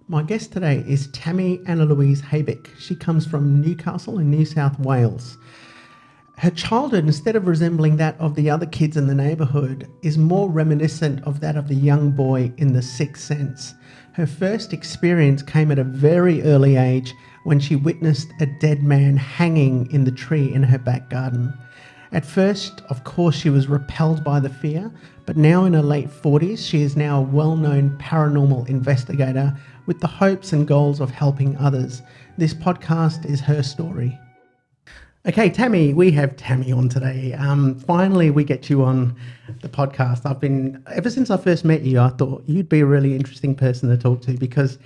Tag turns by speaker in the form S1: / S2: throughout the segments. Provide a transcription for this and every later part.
S1: My guest today is Tammie Anna-Louise Haebick. She comes from Newcastle in New South Wales. Her childhood, instead of resembling that of the other kids in the neighbourhood, is more reminiscent of that of the young boy in The Sixth Sense. Her first experience came at a very early age when she witnessed a dead man hanging in the tree in her back garden. At first, of course, she was repelled by the fear, but now in her late 40s, she is now a well-known paranormal investigator with the hopes and goals of helping others. This podcast is her story. Okay, Tammie, we have Tammie on today. Finally, we get you on the podcast. Ever since I first met you, I thought you'd be a really interesting person to talk to, because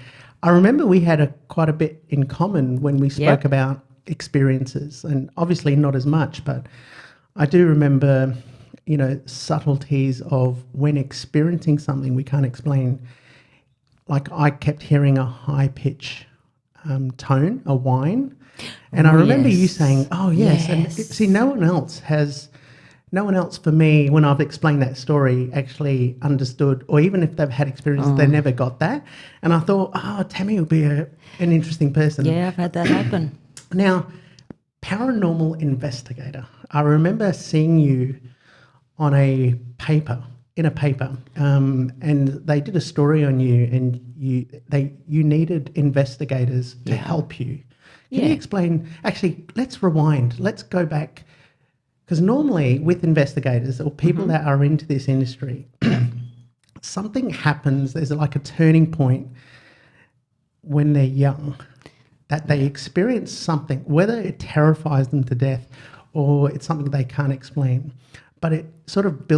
S1: I remember we had quite a bit in common when we spoke about experiences, and obviously not as much, but I do remember, subtleties of when experiencing something we can't explain. Like I kept hearing a high pitch tone, a whine. And I remember you saying, oh, yes. And see, no one else for me, when I've explained that story, actually understood, or even if they've had experiences, they never got that. And I thought, Tammie would be an interesting person.
S2: Yeah, I've had that happen.
S1: Now, paranormal investigator. I remember seeing you on in a paper, and they did a story on you, and you needed investigators to help you. Can you explain? Actually, let's rewind. Let's go back, because normally with investigators or people that are into this industry, something happens. There's like a turning point when they're young, that they experience something, whether it terrifies them to death or it's something they can't explain, but it sort of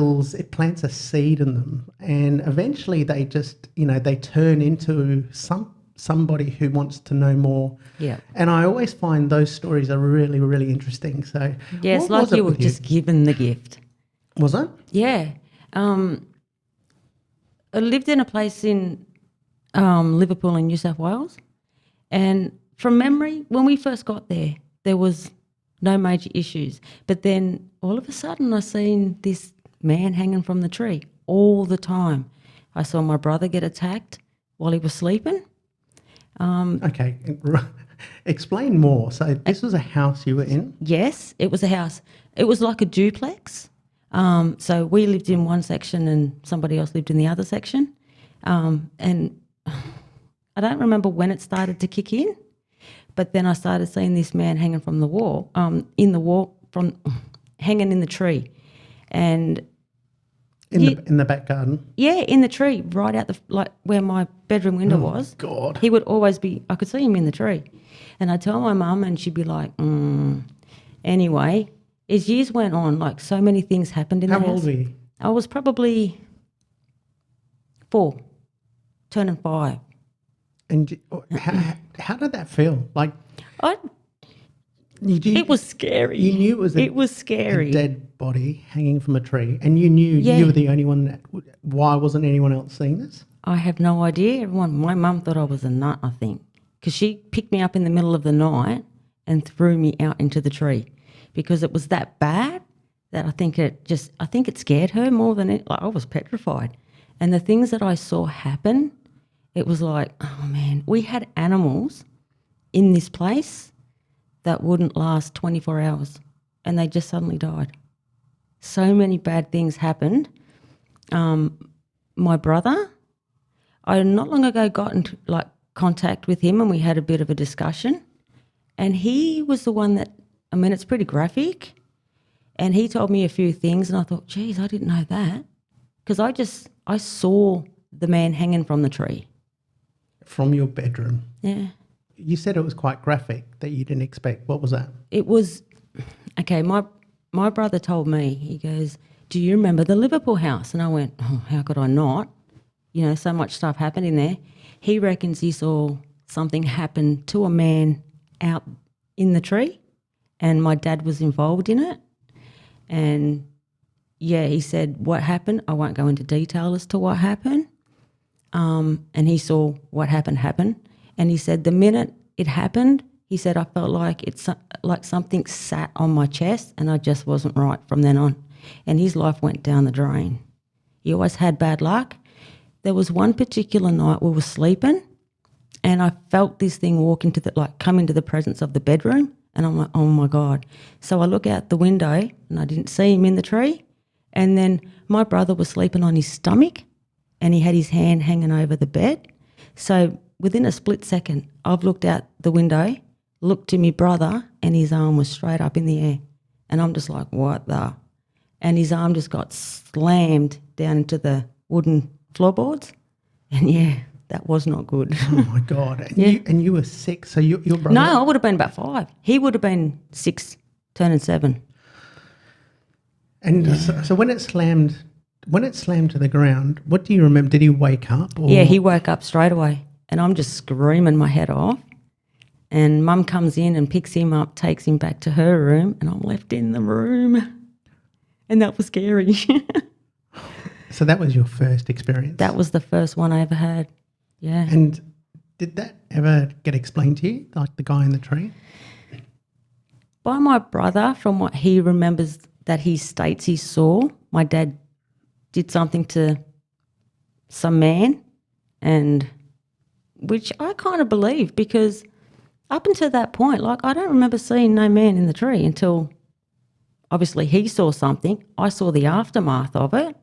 S1: plants a seed in them, and eventually they just, they turn into somebody who wants to know more. Yeah. And I always find those stories are really, really interesting. So
S2: yeah, it's like you were just given the gift.
S1: Was it?
S2: Yeah. I lived in a place in Liverpool in New South Wales, and from memory, when we first got there, there was no major issues. But then all of a sudden I seen this man hanging from the tree all the time. I saw my brother get attacked while he was sleeping.
S1: Okay, explain more. So this was a house you were in?
S2: Yes, it was a house. It was like a duplex. So we lived in one section and somebody else lived in the other section. And I don't remember when it started to kick in, but then I started seeing this man hanging from the wall, hanging in the tree. And
S1: in the back garden? Yeah,
S2: in the tree, right out where my bedroom window was.
S1: God.
S2: He would always be, I could see him in the tree. And I'd tell my mum and she'd be like, Anyway, as years went on, so many things happened in the house.
S1: How old were you?
S2: I was probably 4, turning 5.
S1: And how did that feel?
S2: It was scary.
S1: You knew it was
S2: scary.
S1: A dead body hanging from a tree, and you knew you were the only one. Why wasn't anyone else seeing this?
S2: I have no idea. My mum thought I was a nut, I think, because she picked me up in the middle of the night and threw me out into the tree because it was that bad that I think it scared her more than it. I was petrified, and the things that I saw happen, it was like, oh man, we had animals in this place that wouldn't last 24 hours and they just suddenly died. So many bad things happened. My brother, I not long ago got into contact with him and we had a bit of a discussion, and he was the one that, it's pretty graphic, and he told me a few things and I thought, geez, I didn't know that, because I saw the man hanging from the tree.
S1: From your bedroom?
S2: Yeah.
S1: You said it was quite graphic, that you didn't expect. What was that?
S2: It was, okay, my brother told me, he goes, do you remember the Liverpool house? And I went, oh, how could I not? So much stuff happened in there. He reckons he saw something happen to a man out in the tree, and my dad was involved in it. And, yeah, he said what happened. I won't go into detail as to what happened. And he saw what happened happen. And he said the minute it happened, he said I felt like something sat on my chest and I just wasn't right from then on. And his life went down the drain. He always had bad luck. There was one particular night we were sleeping And I felt this thing walk into come into the presence of the bedroom, and I'm like, oh my God. So I look out the window and I didn't see him in the tree. And then my brother was sleeping on his stomach and he had his hand hanging over the bed. So within a split second, I've looked out the window, looked to my brother, and his arm was straight up in the air. And I'm just like, what the? And his arm just got slammed down into the wooden floorboards. And yeah, that was not good.
S1: Oh my God. And,
S2: Yeah.
S1: you were 6, so your brother...
S2: No, I would have been about 5. He would have been 6, turning 7.
S1: And so when it slammed to the ground, what do you remember? Did he wake up? Or?
S2: Yeah, he woke up straight away, and I'm just screaming my head off. And Mum comes in and picks him up, takes him back to her room, and I'm left in the room. And that was scary.
S1: So that was your first experience?
S2: That was the first one I ever had. Yeah.
S1: And did that ever get explained to you, like the guy in the tree?
S2: By my brother, from what he remembers that he states he saw, my dad did something to some man, and which I kind of believe, because up until that point, like, I don't remember seeing no man in the tree until obviously he saw something. I saw the aftermath of it.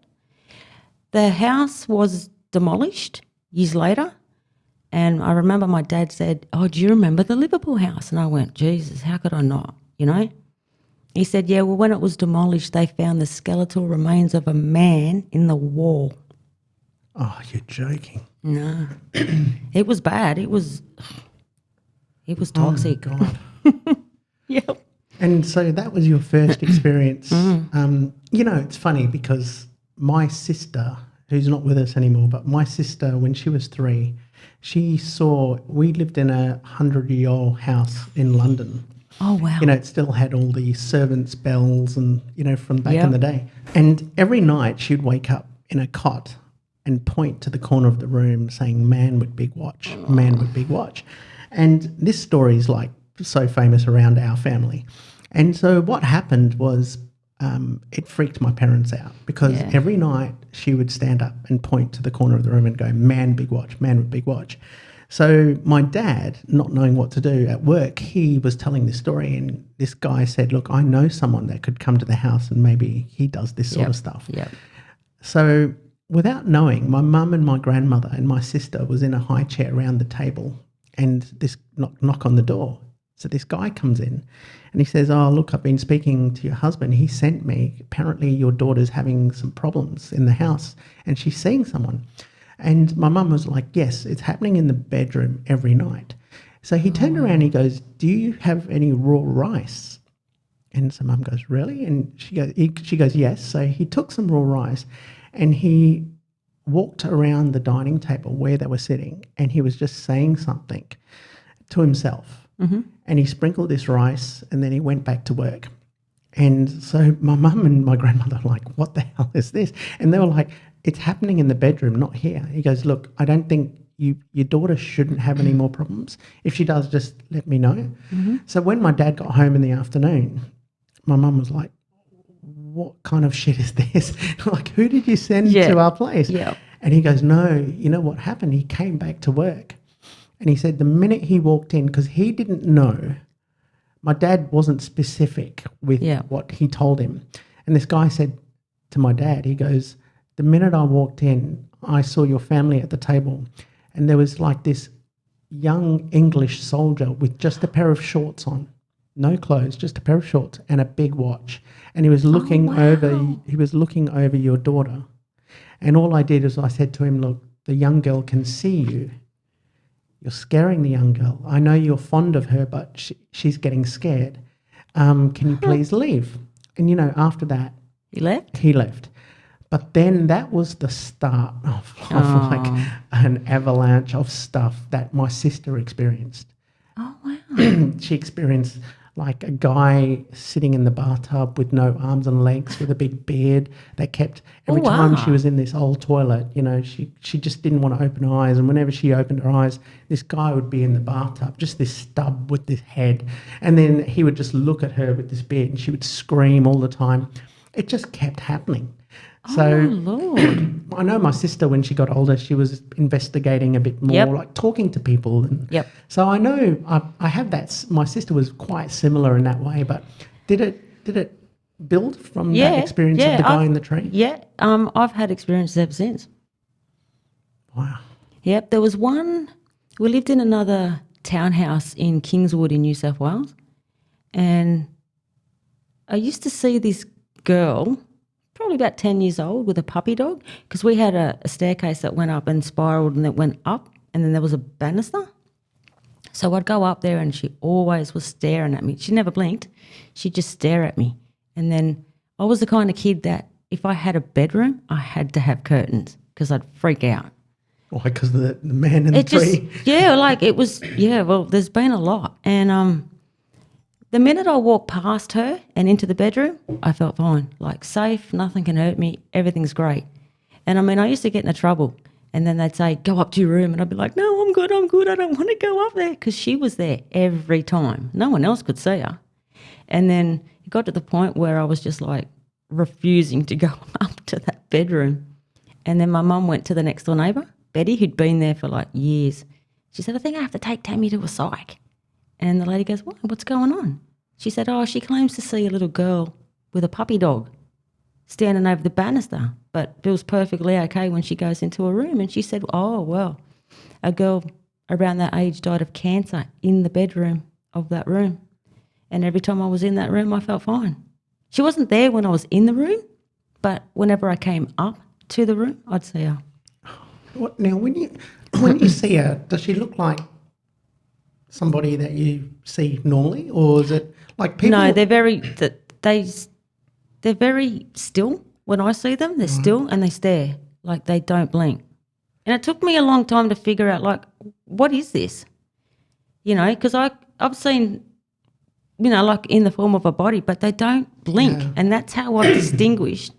S2: The house was demolished years later, and I remember my dad said, oh, do you remember the Liverpool house? And I went, Jesus, how could I not, you know? He said, yeah, well, when it was demolished, they found the skeletal remains of a man in the wall.
S1: Oh, you're joking.
S2: No. It was bad. It was toxic.
S1: Oh, my God.
S2: Yep.
S1: And so that was your first experience. You know, it's funny because my sister, who's not with us anymore, but my sister, when she was 3, we lived in a 100-year-old house in London.
S2: Oh, wow.
S1: You know, it still had all the servants' bells and, you know, from back in the day. And every night she'd wake up in a cot and point to the corner of the room saying, man with big watch, man with big watch. And this story is like so famous around our family. And so what happened was it freaked my parents out because every night she would stand up and point to the corner of the room and go, man, big watch, man with big watch. So my dad, not knowing what to do at work, he was telling this story, and this guy said, look, I know someone that could come to the house and maybe he does this sort of stuff.
S2: Yep.
S1: So without knowing, my mum and my grandmother and my sister was in a high chair around the table, and this knock on the door. So this guy comes in and he says, oh, look, I've been speaking to your husband. He sent me. Apparently your daughter's having some problems in the house and she's seeing someone. And my mum was like, yes, it's happening in the bedroom every night. So he turned around and he goes, do you have any raw rice? And so mum goes, really? And she goes, yes. So he took some raw rice and he walked around the dining table where they were sitting, and he was just saying something to himself. Mm-hmm. And he sprinkled this rice and then he went back to work. And so my mum and my grandmother were like, what the hell is this? And they were like, it's happening in the bedroom, not here. He goes, look, I don't think your daughter shouldn't have any more problems. If she does, just let me know. Mm-hmm. So when my dad got home in the afternoon, my mum was like, what kind of shit is this? Like, who did you send to our place?
S2: Yeah.
S1: And he goes, no, you know what happened? He came back to work. And he said the minute he walked in, because he didn't know, my dad wasn't specific with what he told him. And this guy said to my dad, he goes, the minute I walked in, I saw your family at the table, and there was like this young English soldier with just a pair of shorts on, no clothes, just a pair of shorts and a big watch. And he was looking over your daughter. And all I did is I said to him, look, the young girl can see you. You're scaring the young girl. I know you're fond of her, but she's getting scared. Can you please leave? And, you know, after that...
S2: He left?
S1: He left. But then that was the start of like an avalanche of stuff that my sister experienced.
S2: Oh, wow.
S1: She experienced like a guy sitting in the bathtub with no arms and legs with a big beard that kept, every time she was in this old toilet, you know, she just didn't want to open her eyes. And whenever she opened her eyes, this guy would be in the bathtub, just this stub with this head. And then he would just look at her with this beard and she would scream all the time. It just kept happening. So
S2: Lord.
S1: I know my sister, when she got older, she was investigating a bit more,
S2: Yep.
S1: like talking to people. And
S2: Yep.
S1: So I know I have that. My sister was quite similar in that way, but did it build from that experience of the guy in the tree?
S2: Yeah. I've had experiences ever since.
S1: Wow.
S2: Yep. There was one, we lived in another townhouse in Kingswood in New South Wales, and I used to see this girl, probably about 10 years old, with a puppy dog, because we had a staircase that went up and spiraled and it went up, and then there was a banister. So I'd go up there and she always was staring at me. She never blinked. She'd just stare at me. And then I was the kind of kid that if I had a bedroom, I had to have curtains because I'd freak out.
S1: Why? Because the man in the tree?
S2: Well, there's been a lot. And the minute I walked past her and into the bedroom, I felt fine, like safe, nothing can hurt me, everything's great. And I mean, I used to get into trouble. And then they'd say, go up to your room. And I'd be like, no, I'm good, I don't want to go up there. Because she was there every time. No one else could see her. And then it got to the point where I was just like refusing to go up to that bedroom. And then my mum went to the next door neighbour, Betty, who'd been there for like years. She said, I think I have to take Tammie to a psych. And the lady goes, what's going on? She said, she claims to see a little girl with a puppy dog standing over the banister, but feels perfectly okay when she goes into a room. And she said, a girl around that age died of cancer in the bedroom of that room. And every time I was in that room, I felt fine. She wasn't there when I was in the room, but whenever I came up to the room, I'd see her.
S1: Now, when you see her, does she look like somebody that you see normally, or is it like people?
S2: No, they're very still. When I see them, they're still and they stare, like they don't blink. And it took me a long time to figure out, like, what is this? Because I've seen, like in the form of a body, but they don't blink.
S1: Yeah.
S2: And that's how I've distinguished,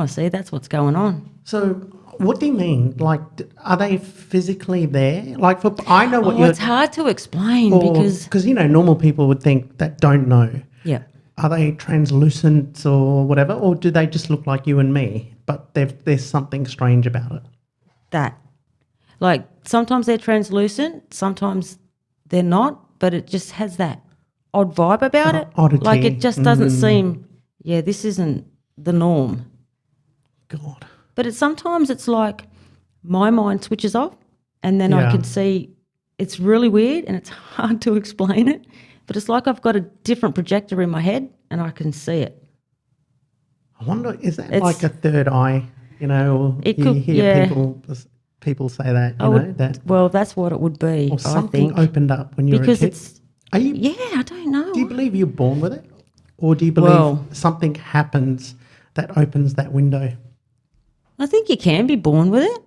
S2: see, that's what's going on.
S1: So what do you mean? Like, are they physically there? Like, I know what
S2: it's hard to explain
S1: because normal people would think that don't know.
S2: Yeah.
S1: Are they translucent or whatever, or do they just look like you and me, but there's something strange about it?
S2: That. Like, sometimes they're translucent, sometimes they're not, but it just has that odd vibe about it.
S1: Oddity.
S2: Like, it just doesn't seem, this isn't the norm.
S1: God.
S2: But sometimes it's like my mind switches off and then I can see it's really weird and it's hard to explain it. But it's like I've got a different projector in my head and I can see it.
S1: I wonder, is that like a third eye, or
S2: it
S1: you
S2: could,
S1: hear people say that, that.
S2: Well, that's what it would be,
S1: Or something
S2: I think.
S1: opened up when you were a kid.
S2: I don't know.
S1: Do you believe you're born with it? Or do you believe something happens that opens that window?
S2: I think you can be born with it.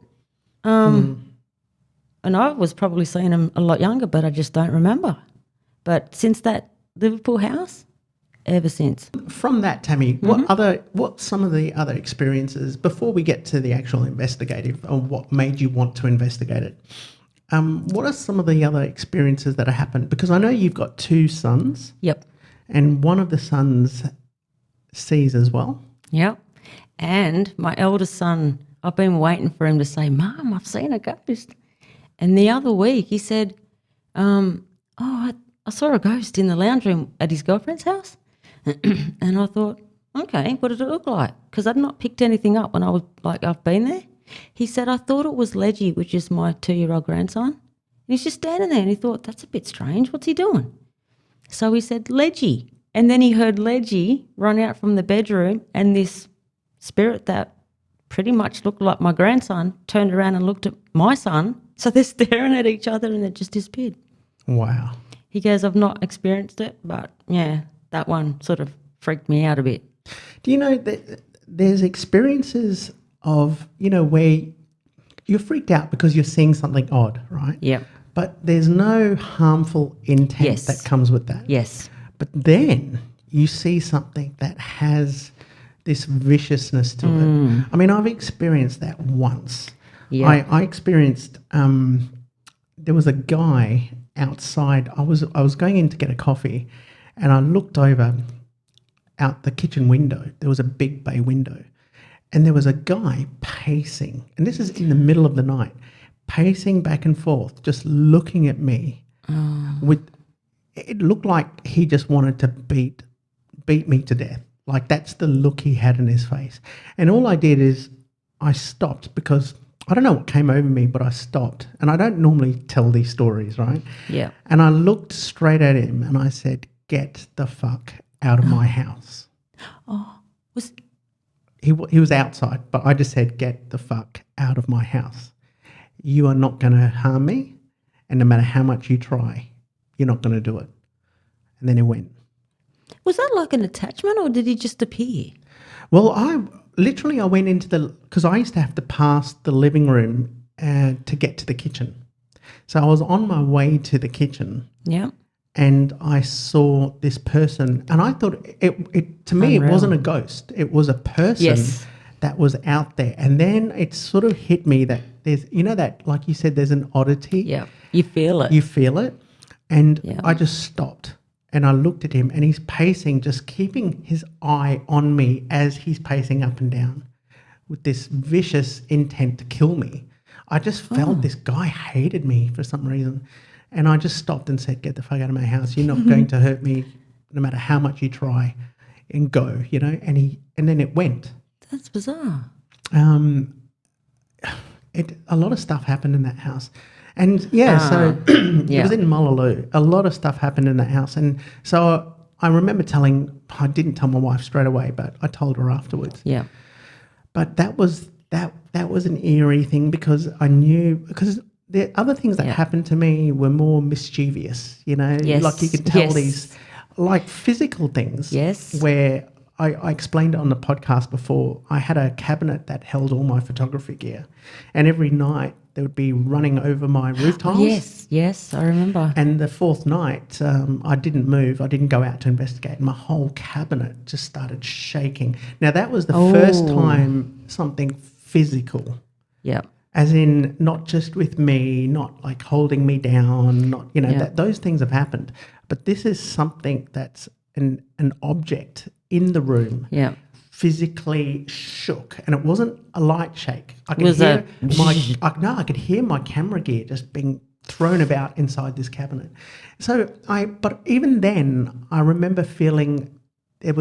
S2: And I was probably seeing them a lot younger, but I just don't remember. But since that Liverpool house, ever since.
S1: From that, Tammie, what some of the other experiences, before we get to the actual investigative, or what made you want to investigate it, what are some of the other experiences that have happened? Because I know you've got 2 sons.
S2: Yep.
S1: And one of the sons sees as well.
S2: Yep. And my eldest son, I've been waiting for him to say, Mum, I've seen a ghost. And the other week he said, I saw a ghost in the lounge room at his girlfriend's house. And I thought, okay, what did it look like? Because I'd not picked anything up when I was like, I've been there. He said, I thought it was Ledgy, which is my 2-year-old grandson. And he's just standing there and he thought, that's a bit strange. What's he doing? So he said, Ledgy. And then he heard Ledgy run out from the bedroom and this spirit that pretty much looked like my grandson turned around and looked at my son. So they're staring at each other and they just disappeared.
S1: Wow.
S2: He goes, I've not experienced it, but yeah, that one sort of freaked me out a bit.
S1: Do you know that there's experiences of, where you're freaked out because you're seeing something odd, right?
S2: Yeah.
S1: But there's no harmful intent that comes with that.
S2: Yes.
S1: But then you see something that has this viciousness to it. I mean, I've experienced that once.
S2: Yeah.
S1: I experienced, there was a guy outside. I was going in to get a coffee and I looked over out the kitchen window. There was a big bay window and there was a guy pacing, and this is in the middle of the night, pacing back and forth, just looking at me. It looked like he just wanted to beat me to death. Like, that's the look he had in his face. And all I did is I stopped, because I don't know what came over me, but I stopped. And I don't normally tell these stories, right?
S2: Yeah.
S1: And I looked straight at him and I said, "Get the fuck out of my house." He was outside, but I just said, "Get the fuck out of my house. You are not going to harm me, and no matter how much you try, you're not going to do it." And then he went.
S2: Was that like an attachment, or did he just appear?
S1: Well, I went into because I used to have to pass the living room to get to the kitchen. So I was on my way to the kitchen.
S2: Yeah.
S1: And I saw this person, and I thought it to me,
S2: Unreal.
S1: it wasn't a ghost. It was a person that was out there. And then it sort of hit me that there's, that, like you said, there's an oddity.
S2: Yeah. You feel it.
S1: You feel it. And I just stopped and I looked at him, and he's pacing, just keeping his eye on me as he's pacing up and down with this vicious intent to kill me. I just felt this guy hated me for some reason. And I just stopped and said, "Get the fuck out of my house. You're not going to hurt me no matter how much you try, and go," and then it went.
S2: That's bizarre.
S1: A lot of stuff happened in that house. And it was in Mullaloo. A lot of stuff happened in that house. And so I remember I didn't tell my wife straight away, but I told her afterwards.
S2: Yeah.
S1: But that was an eerie thing, because I knew, because the other things that happened to me were more mischievous,
S2: Yes.
S1: like you could tell these, like physical things.
S2: Yes.
S1: Where I explained it on the podcast before, I had a cabinet that held all my photography gear, and every night they would be running over my roof tiles.
S2: Yes, I remember.
S1: And the fourth night, I didn't move. I didn't go out to investigate. And my whole cabinet just started shaking. Now, that was the first time something physical.
S2: Yeah.
S1: As in, not just with me, not like holding me down, not, that those things have happened. But this is something that's an object in the room.
S2: Yeah.
S1: Physically shook, and it wasn't a light shake. I could hear my camera gear just being thrown about inside this cabinet. But even then, I remember feeling there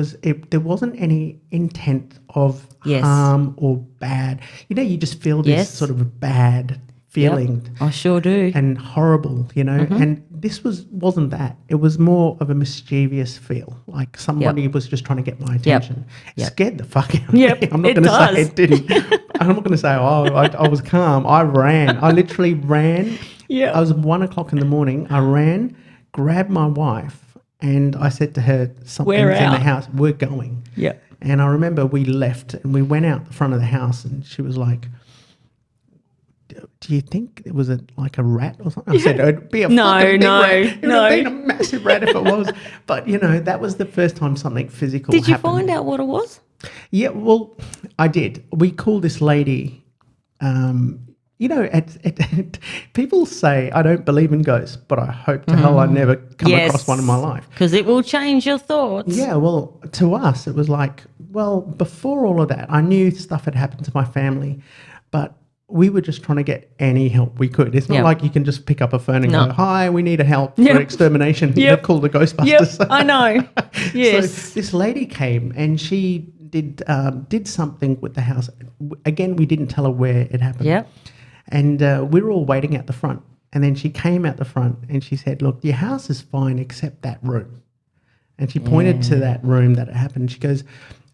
S1: wasn't any intent of harm or bad. You just feel this sort of bad feeling.
S2: Yep, I sure do.
S1: And horrible, and this wasn't that. It was more of a mischievous feel, like somebody was just trying to get my attention. It scared the fuck out of me. I'm not going to say it didn't. I'm not going to say, I was calm. I ran. I literally ran. Yeah. I was 1 o'clock in the morning. I ran, grabbed my wife, and I said to her, "Something's in the house. We're going."
S2: Yeah.
S1: And I remember we left and we went out the front of the house, and she was like, "Do you think it was like a rat or something?" I said, "It'd be a fucking big rat. It would have been a massive rat if it was." But, that was the first time something physical happened.
S2: Did you find out what it was?
S1: Yeah, well, I did. We called this lady, people say, "I don't believe in ghosts, but I hope to hell I never come across one in my life."
S2: Because it will change your thoughts.
S1: Yeah, well, to us, it was like, well, before all of that, I knew stuff had happened to my family, but we were just trying to get any help we could. It's not like you can just pick up a phone and go, "Hi, we need a help for extermination." Yep. Call the Ghostbusters.
S2: Yep, I know. Yes.
S1: So this lady came and she did something with the house. Again, we didn't tell her where it happened.
S2: Yep.
S1: And we were all waiting at the front. And then she came out the front and she said, "Look, your house is fine except that room." And she pointed to that room that it happened. She goes,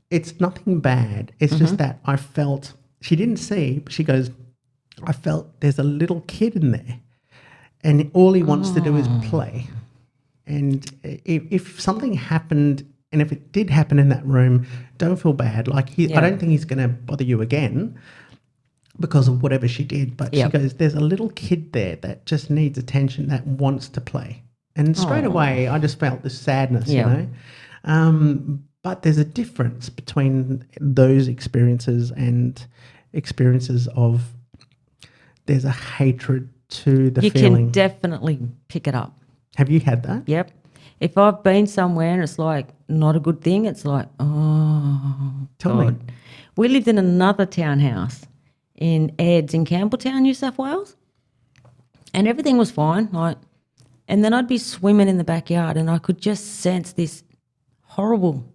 S1: "It's nothing bad. It's just that I felt," she didn't see, but she goes, "I felt there's a little kid in there and all he wants to do is play. And if something happened, and if it did happen in that room, don't feel bad. Like I don't think he's going to bother you again because of whatever she did." But she goes, "There's a little kid there that just needs attention, that wants to play." And straight away, I just felt this sadness, But there's a difference between those experiences and experiences of there's a hatred to the feeling.
S2: You can definitely pick it up.
S1: Have you had that?
S2: Yep. If I've been somewhere and it's like not a good thing, it's like, oh,
S1: Tell me.
S2: God. We lived in another townhouse in Aids in Campbelltown, New South Wales, and everything was fine. And then I'd be swimming in the backyard and I could just sense this horrible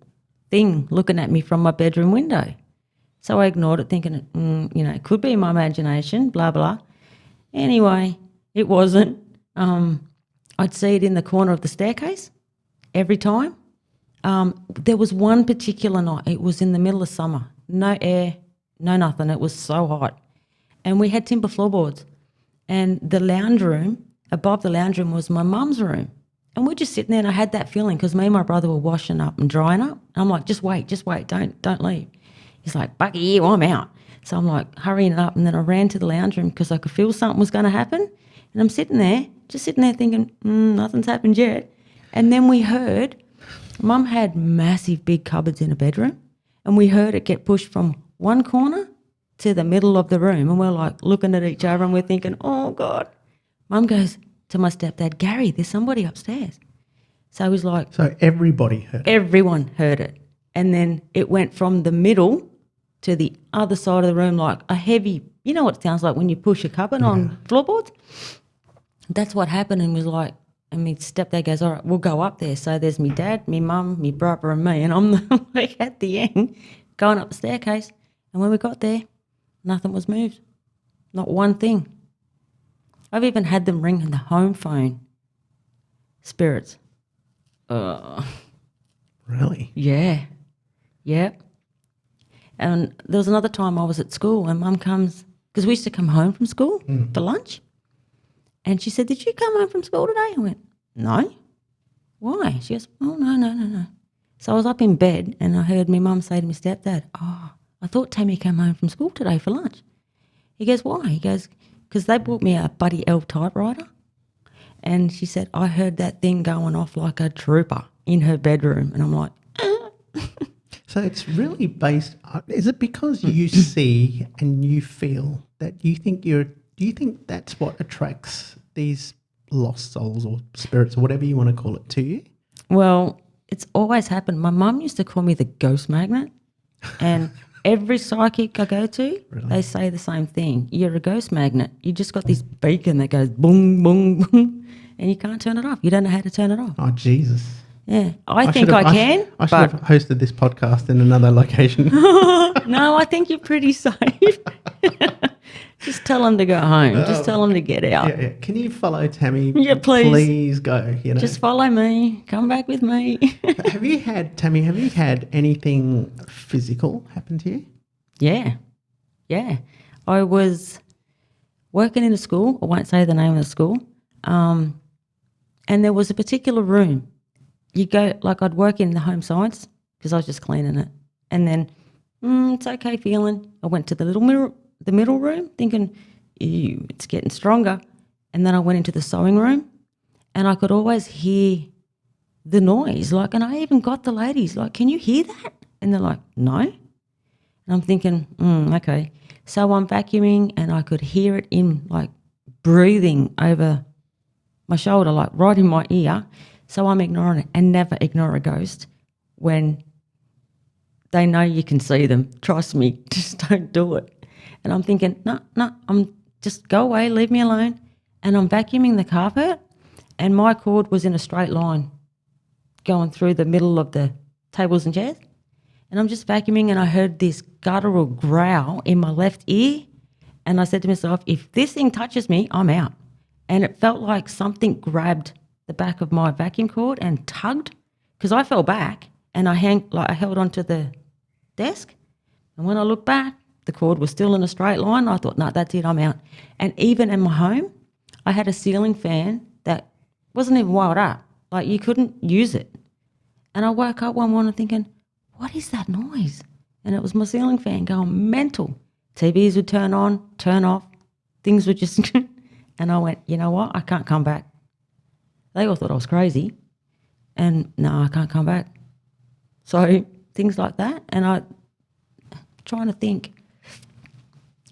S2: thing looking at me from my bedroom window. So I ignored it, thinking, it could be my imagination, blah, blah. Anyway, it wasn't. I'd see it in the corner of the staircase every time. There was one particular night, it was in the middle of summer, no air, no nothing. It was so hot. And we had timber floorboards. And the lounge room, above the lounge room was my mum's room. And we're just sitting there and I had that feeling because me and my brother were washing up and drying up. And I'm like, just wait, don't leave. He's like, Bucky, I'm out. So I'm like hurrying up, and then I ran to the lounge room because I could feel something was going to happen. And I'm sitting there thinking, nothing's happened yet. And then we heard, Mum had massive big cupboards in her bedroom, and we heard it get pushed from one corner to the middle of the room. And we're like looking at each other and we're thinking, oh God. Mum goes to my stepdad, Gary, there's somebody upstairs. So he's like.
S1: So everybody heard it.
S2: Everyone heard it. And then it went from the middle to the other side of the room like a heavy, you know what it sounds like when you push a cupboard on floorboards? That's what happened, and was like, and my stepdad goes, all right, we'll go up there. So there's me dad, me mum, me brother and me, and I'm like at the end going up the staircase. And when we got there, nothing was moved. Not one thing. I've even had them ring the home phone. Spirits.
S1: Really?
S2: Yeah. Yep. And there was another time I was at school and Mum comes, because we used to come home from school for lunch. And she said, did you come home from school today? I went, no. Why? She goes, oh, no. So I was up in bed and I heard my mum say to my stepdad, oh, I thought Tammie came home from school today for lunch. He goes, why? He goes, because they bought me a Buddy L typewriter. And she said, I heard that thing going off like a trooper in her bedroom. And I'm like,
S1: So it's really based, is it because you see and you feel that do you think that's what attracts these lost souls or spirits or whatever you want to call it to you?
S2: Well, it's always happened. My mum used to call me the ghost magnet, and every psychic I go to, they say the same thing. You're a ghost magnet. You just got this beacon that goes boom, boom, boom, and you can't turn it off. You don't know how to turn it off.
S1: Oh, Jesus.
S2: Yeah, I think I can.
S1: I should have hosted this podcast in another location.
S2: No, I think you're pretty safe. Just tell them to go home. Just tell them to get out.
S1: Yeah. Can you follow Tammie?
S2: Yeah, please.
S1: Please go.
S2: Just follow me. Come back with me.
S1: Tammie, have you had anything physical happen to you?
S2: Yeah. I was working in a school. I won't say the name of the school. And there was a particular room. You go, like I'd work in the home science because I was just cleaning it. And then, it's okay feeling. I went to the middle room thinking, ew, it's getting stronger. And then I went into the sewing room and I could always hear the noise. And I even got the ladies, can you hear that? And they're like, no. And I'm thinking, okay. So I'm vacuuming and I could hear it in breathing over my shoulder, right in my ear. So I'm ignoring it, and never ignore a ghost when they know you can see them. Trust me, just don't do it. And I'm thinking, no, I'm just go away, leave me alone. And I'm vacuuming the carpet, and my cord was in a straight line going through the middle of the tables and chairs. And I'm just vacuuming, and I heard this guttural growl in my left ear. And I said to myself, if this thing touches me, I'm out. And it felt like something grabbed the back of my vacuum cord and tugged, because I fell back and I held onto the desk. And when I looked back, the cord was still in a straight line. I thought, no, that's it, I'm out. And even in my home, I had a ceiling fan that wasn't even wired up. You couldn't use it. And I woke up one morning thinking, what is that noise? And it was my ceiling fan going mental. TVs would turn on, turn off. Things would just... And I went, you know what? I can't come back. They all thought I was crazy. And no, I can't come back. So things like that. And I'm trying to think.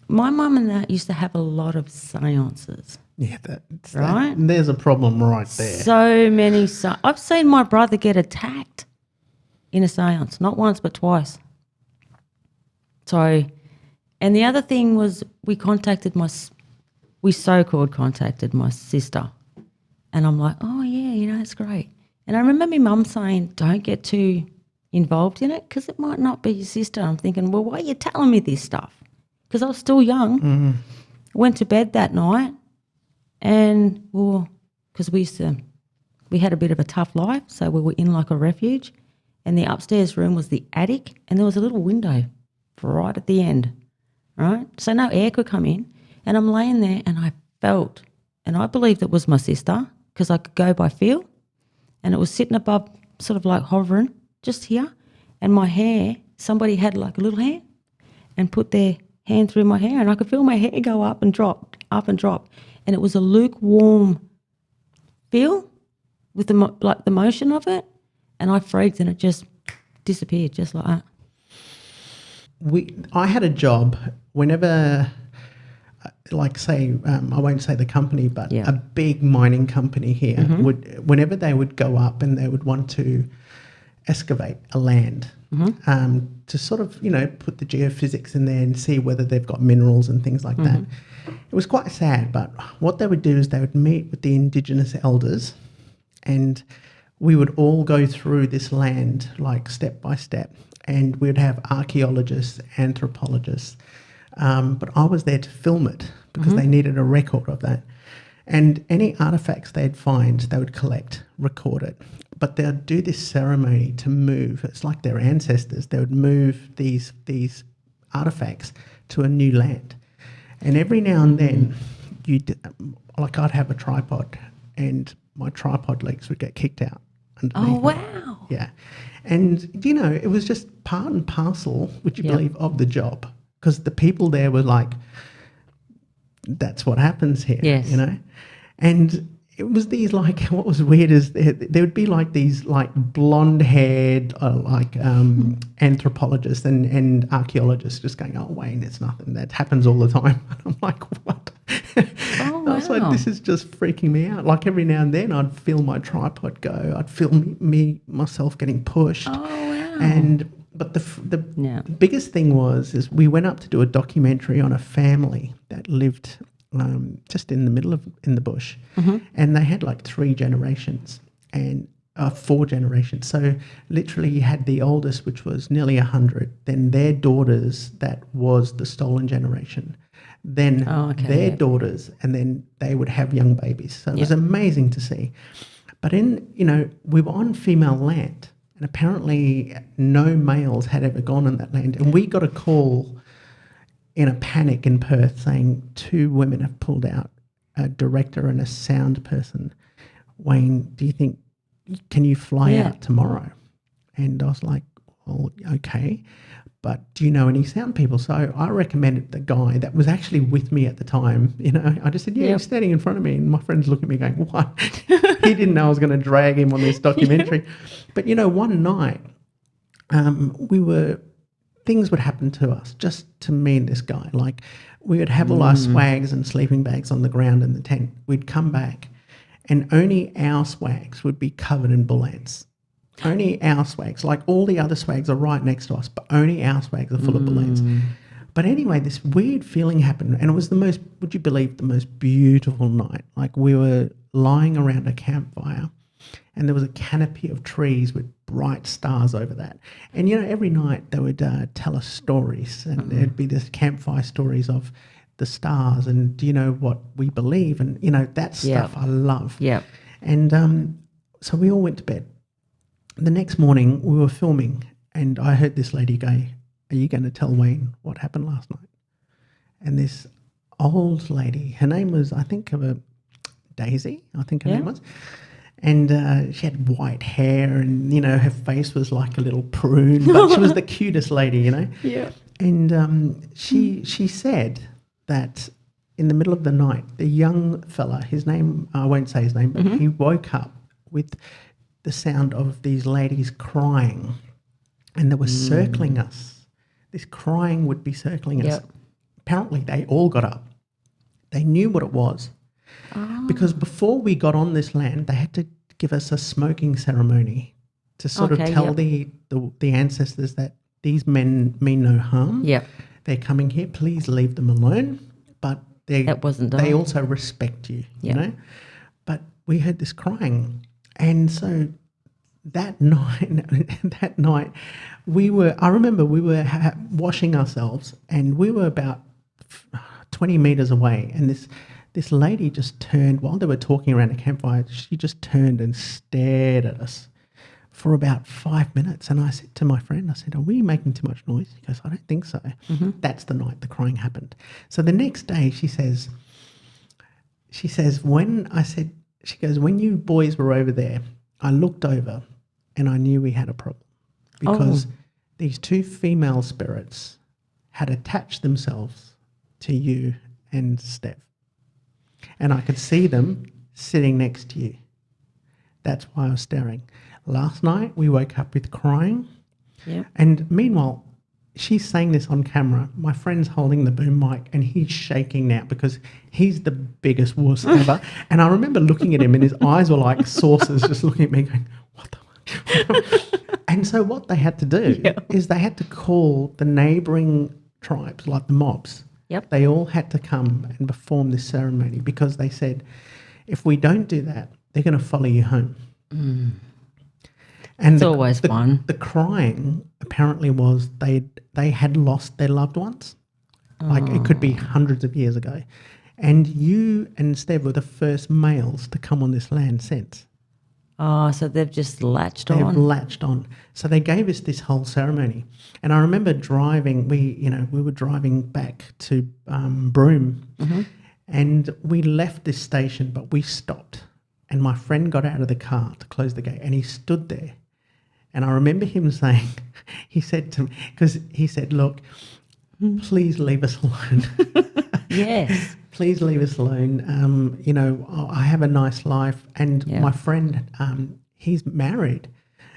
S2: My mum and that used to have a lot of seances.
S1: Yeah, that's
S2: Right?
S1: there's a problem right there.
S2: So many. I've seen my brother get attacked in a seance, not once but twice. So, and the other thing was we so-called contacted my sister, and I'm like, oh yeah, it's great. And I remember my mum saying, don't get too involved in it because it might not be your sister. I'm thinking, well, why are you telling me this stuff? Because I was still young. Went to bed that night, and because we had a bit of a tough life, so we were in like a refuge, and the upstairs room was the attic, and there was a little window right at the end, right? So no air could come in, and I'm laying there, and I felt, and I believed it was my sister because I could go by feel, and it was sitting above, sort of like hovering just here, and my hair, somebody had like a little hand and put their hand through my hair, and I could feel my hair go up and drop, and it was a lukewarm feel with the motion of it, and I freaked, and it just disappeared just like that.
S1: I had a job whenever, like say, I won't say the company, but a big mining company here whenever they would go up and they would want to excavate a land to sort of, put the geophysics in there and see whether they've got minerals and things like that. It was quite sad, but what they would do is they would meet with the Indigenous elders, and we would all go through this land like step by step, and we'd have archaeologists, anthropologists, but I was there to film it because they needed a record of that. And any artifacts they'd find, they would collect, record it. But they'd do this ceremony to move. It's like their ancestors. They would move these artifacts to a new land. And every now and then, I'd have a tripod, and my tripod legs would get kicked out underneath.
S2: Oh, wow.
S1: Yeah. And, it was just part and parcel, would you believe, of the job. Because the people there were like, that's what happens here,
S2: yes.
S1: And it was these what was weird is there would be like these blonde-haired anthropologists and archaeologists just going, oh, Wayne, it's nothing. That happens all the time. And I'm like, what?
S2: Oh, wow.
S1: I was like, this is just freaking me out. Like every now and then I'd feel my tripod go. I'd feel myself getting pushed.
S2: Oh, wow.
S1: But the biggest thing is we went up to do a documentary on a family that lived just in the bush, and they had like 3 generations and 4 generations. So literally you had the oldest, which was nearly 100, then their daughters, that was the stolen generation, then their daughters, and then they would have young babies. So it was amazing to see. But we were on female land, and apparently no males had ever gone on that land. And we got a call in a panic in Perth saying 2 women have pulled out, a director and a sound person. Wayne, do you think, can you fly out tomorrow? And I was like, well, okay, but do you know any sound people? So I recommended the guy that was actually with me at the time. I just said, he's standing in front of me, and my friends look at me going, what? He didn't know I was going to drag him on this documentary. But, one night things would happen to us, just to me and this guy. Like we would have all our swags and sleeping bags on the ground in the tent. We'd come back, and only our swags would be covered in bull ants. Only our swags, like all the other swags are right next to us, but only our swags are full of bull ants. But anyway, this weird feeling happened, and it was the most beautiful night. Like we were lying around a campfire, and there was a canopy of trees with bright stars over that. And, every night they would tell us stories, and there'd be this campfire stories of the stars and, do you know what we believe? And, that stuff I love.
S2: Yeah.
S1: And so we all went to bed. The next morning we were filming, and I heard this lady go, are you going to tell Wayne what happened last night? And this old lady, her name was, I think, Daisy, I think her name was. And she had white hair, and, her face was like a little prune, but she was the cutest lady,
S2: Yeah.
S1: And she said that in the middle of the night, the young fella, his name, I won't say his name, but he woke up with the sound of these ladies crying, and they were circling us. This crying would be circling us. Apparently they all got up. They knew what it was. Because before we got on this land, they had to give us a smoking ceremony to sort of tell the ancestors that these men mean no harm.
S2: Yep.
S1: They're coming here. Please leave them alone. But
S2: That wasn't done.
S1: they also respect you, you know. But we heard this crying, and so that night, I remember we were washing ourselves, and we were about 20 meters away, and this lady just turned while they were talking around a campfire. She just turned and stared at us for about 5 minutes. And I said to my friend, I said, "Are we making too much noise?" He goes, "I don't think so." That's the night the crying happened. So the next day she says, when you boys were over there, I looked over and I knew we had a problem because these two female spirits had attached themselves to you and Steph. And I could see them sitting next to you. That's why I was staring. Last night we woke up with crying.
S2: Yeah.
S1: And meanwhile, she's saying this on camera. My friend's holding the boom mic and he's shaking now because he's the biggest wuss ever. And I remember looking at him and his eyes were like saucers, just looking at me going, "What the fuck?" And so what they had to do is they had to call the neighbouring tribes, like the mobs.
S2: Yep.
S1: They all had to come and perform this ceremony because they said, if we don't do that, they're going to follow you home. And
S2: it's always fun.
S1: The crying apparently was they had lost their loved ones. Like it could be hundreds of years ago. And you and Steve were the first males to come on this land since.
S2: Oh, so they've just latched on.
S1: They've latched on. So they gave us this whole ceremony. And I remember driving, we were driving back to Broome and we left this station, but we stopped. And my friend got out of the car to close the gate and he stood there. And I remember him saying, he said to me, because he said, "Look, please leave us alone."
S2: Yes.
S1: Please leave us alone. I have a nice life. And my friend, he's married.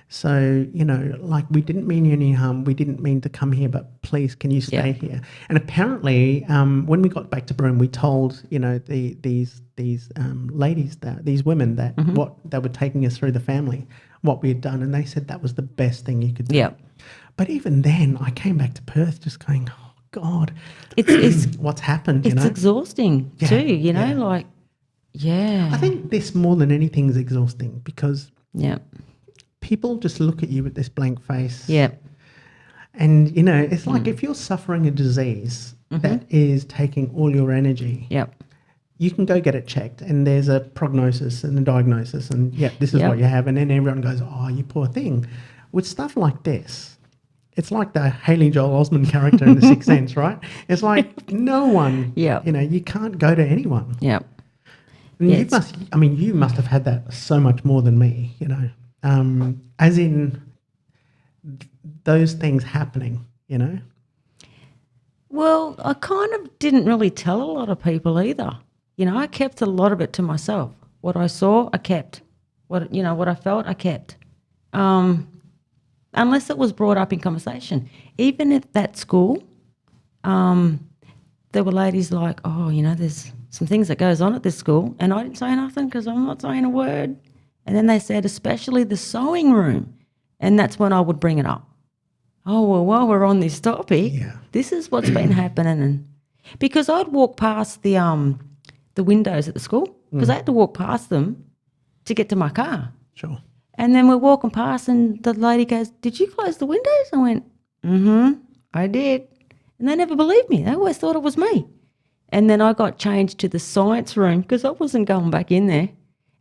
S1: So, we didn't mean you any harm. We didn't mean to come here, but please, can you stay here? And apparently, when we got back to Broome, we told, these ladies, these women that what they were taking us through the family, what we had done. And they said that was the best thing you could do. Yeah. But even then, I came back to Perth just going, "Oh, God, it's what's happened,
S2: It's exhausting too, I
S1: think this more than anything is exhausting because people just look at you with this blank face. Yeah. And, it's like if you're suffering a disease that is taking all your energy, you can go get it checked and there's a prognosis and a diagnosis and, this is what you have. And then everyone goes, "Oh, you poor thing." With stuff like this, it's like the Haley Joel Osment character in The Sixth Sense, right? It's like no one, you can't go to anyone. Yeah. And you must have had that so much more than me, as in those things happening,
S2: Well, I kind of didn't really tell a lot of people either. I kept a lot of it to myself. What I saw, I kept. What I felt, I kept. Unless it was brought up in conversation. Even at that school, there were ladies like, "Oh, there's some things that goes on at this school," and I didn't say nothing because I'm not saying a word. And then they said, especially the sewing room, and that's when I would bring it up. Oh, well, while we're on this topic, this is what's been happening, and because I'd walk past the windows at the school because I had to walk past them to get to my car.
S1: Sure.
S2: And then we're walking past and the lady goes, "Did you close the windows?" I went, "I did." And they never believed me. They always thought it was me. And then I got changed to the science room because I wasn't going back in there.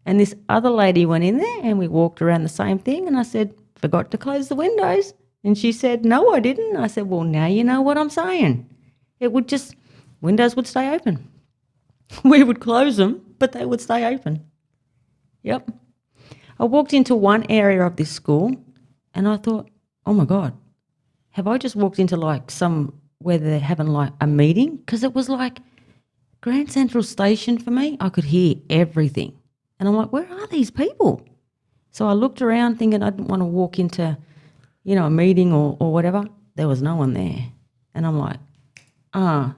S2: And this other lady went in there and we walked around the same thing and I said, "Forgot to close the windows." And she said, "No, I didn't." I said, "Well, now you know what I'm saying." Windows would stay open. We would close them, but they would stay open. Yep. I walked into one area of this school and I thought, "Oh my God, have I just walked into where they're having a meeting?" Because it was like Grand Central Station for me. I could hear everything. And I'm like, "Where are these people?" So I looked around thinking I didn't want to walk into, a meeting or whatever. There was no one there. And I'm like,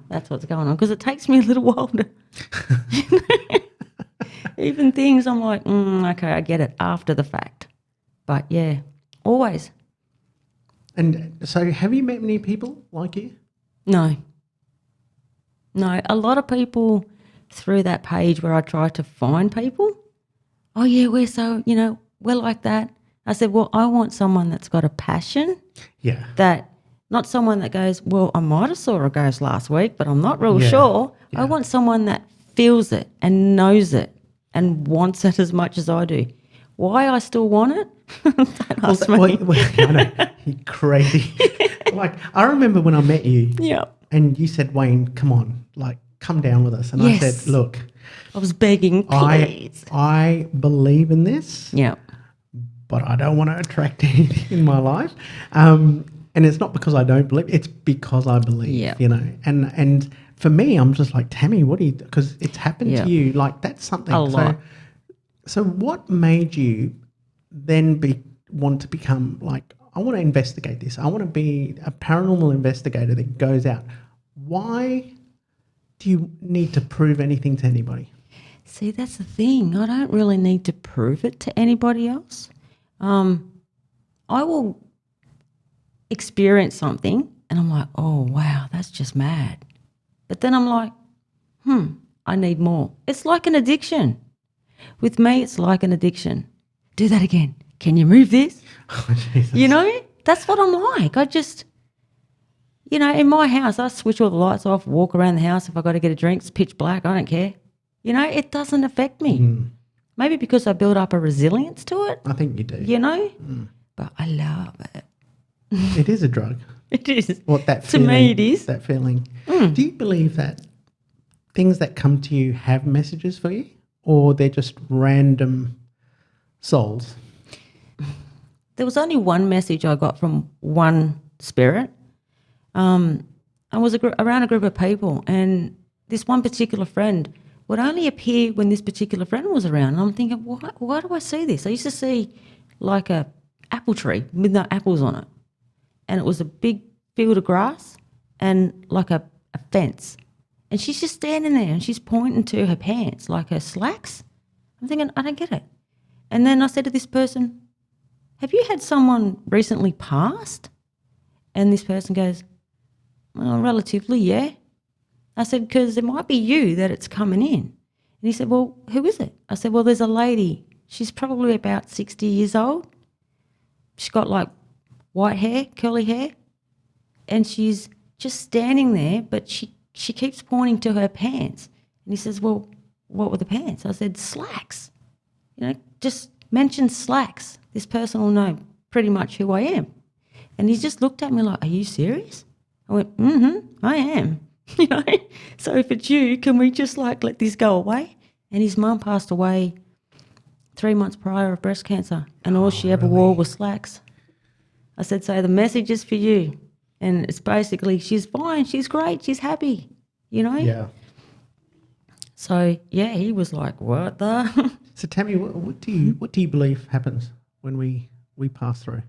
S2: that's what's going on. Because it takes me a little while to... Even things I'm like, okay, I get it after the fact. But yeah, always.
S1: And so have you met many people like you?
S2: No. A lot of people through that page where I try to find people, oh yeah, we're like that. I said, well, I want someone that's got a passion.
S1: Yeah.
S2: That, not someone that goes, well, I might have saw a ghost last week, but I'm not real
S1: Yeah.
S2: sure.
S1: Yeah.
S2: I want someone that feels it and knows it and wants it as much as I do. Why I still want it? Don't ask me.
S1: I know, you're crazy. Like, I remember when I met you.
S2: Yeah.
S1: And you said, Wayne, come on, like, come down with us. And
S2: Yes.
S1: I said, look.
S2: I was begging, please.
S1: I believe in this.
S2: Yeah.
S1: But I don't want to attract anything in my life. And it's not because I don't believe, it's because I believe,
S2: Yeah.
S1: you know. And for me, I'm just like, Tammie, what do you, because it's happened
S2: Yeah.
S1: to you, like that's something.
S2: A lot.
S1: So what made you then want to become like, I want to investigate this. I want to be a paranormal investigator that goes out. Why do you need to prove anything to anybody?
S2: See, that's the thing. I don't really need to prove it to anybody else. I will experience something and I'm like, oh, wow, that's just mad. But then I'm like, I need more. It's like an addiction. With me, it's like an addiction. Do that again. Can you move this?
S1: Oh, Jesus.
S2: You know, that's what I'm like. I just, in my house, I switch all the lights off, walk around the house. If I got to get a drink, it's pitch black. I don't care. It doesn't affect me. Maybe because I build up a resilience to it.
S1: I think you do.
S2: But I love it.
S1: It is a drug.
S2: It is.
S1: What that
S2: to
S1: feeling,
S2: me, it is.
S1: That feeling. Do you believe that things that come to you have messages for you, or they're just random souls?
S2: There was only one message I got from one spirit. I was around a group of people, and this one particular friend would only appear when this particular friend was around. And I'm thinking, why do I see this? I used to see like a apple tree with no apples on it. And it was a big field of grass and like a fence. And she's just standing there and she's pointing to her pants, like her slacks. I'm thinking, I don't get it. And then I said to this person, have you had someone recently passed? And this person goes, well, relatively, yeah. I said, because it might be you that it's coming in. And he said, well, who is it? I said, well, there's a lady. She's probably about 60 years old. She's got like white hair, curly hair, and she's just standing there, but she keeps pointing to her pants. And he says, well, what were the pants? I said, slacks. Just mention slacks. This person will know pretty much who I am. And he just looked at me like, are you serious? I went, I am. So if it's you, can we just like let this go away? And his mum passed away 3 months prior of breast cancer, and all she ever wore was slacks. I said, so the message is for you. And it's basically, she's fine, she's great, she's happy,
S1: Yeah.
S2: So, yeah, he was like, what the?
S1: So, Tammie, what do you believe happens when we pass through?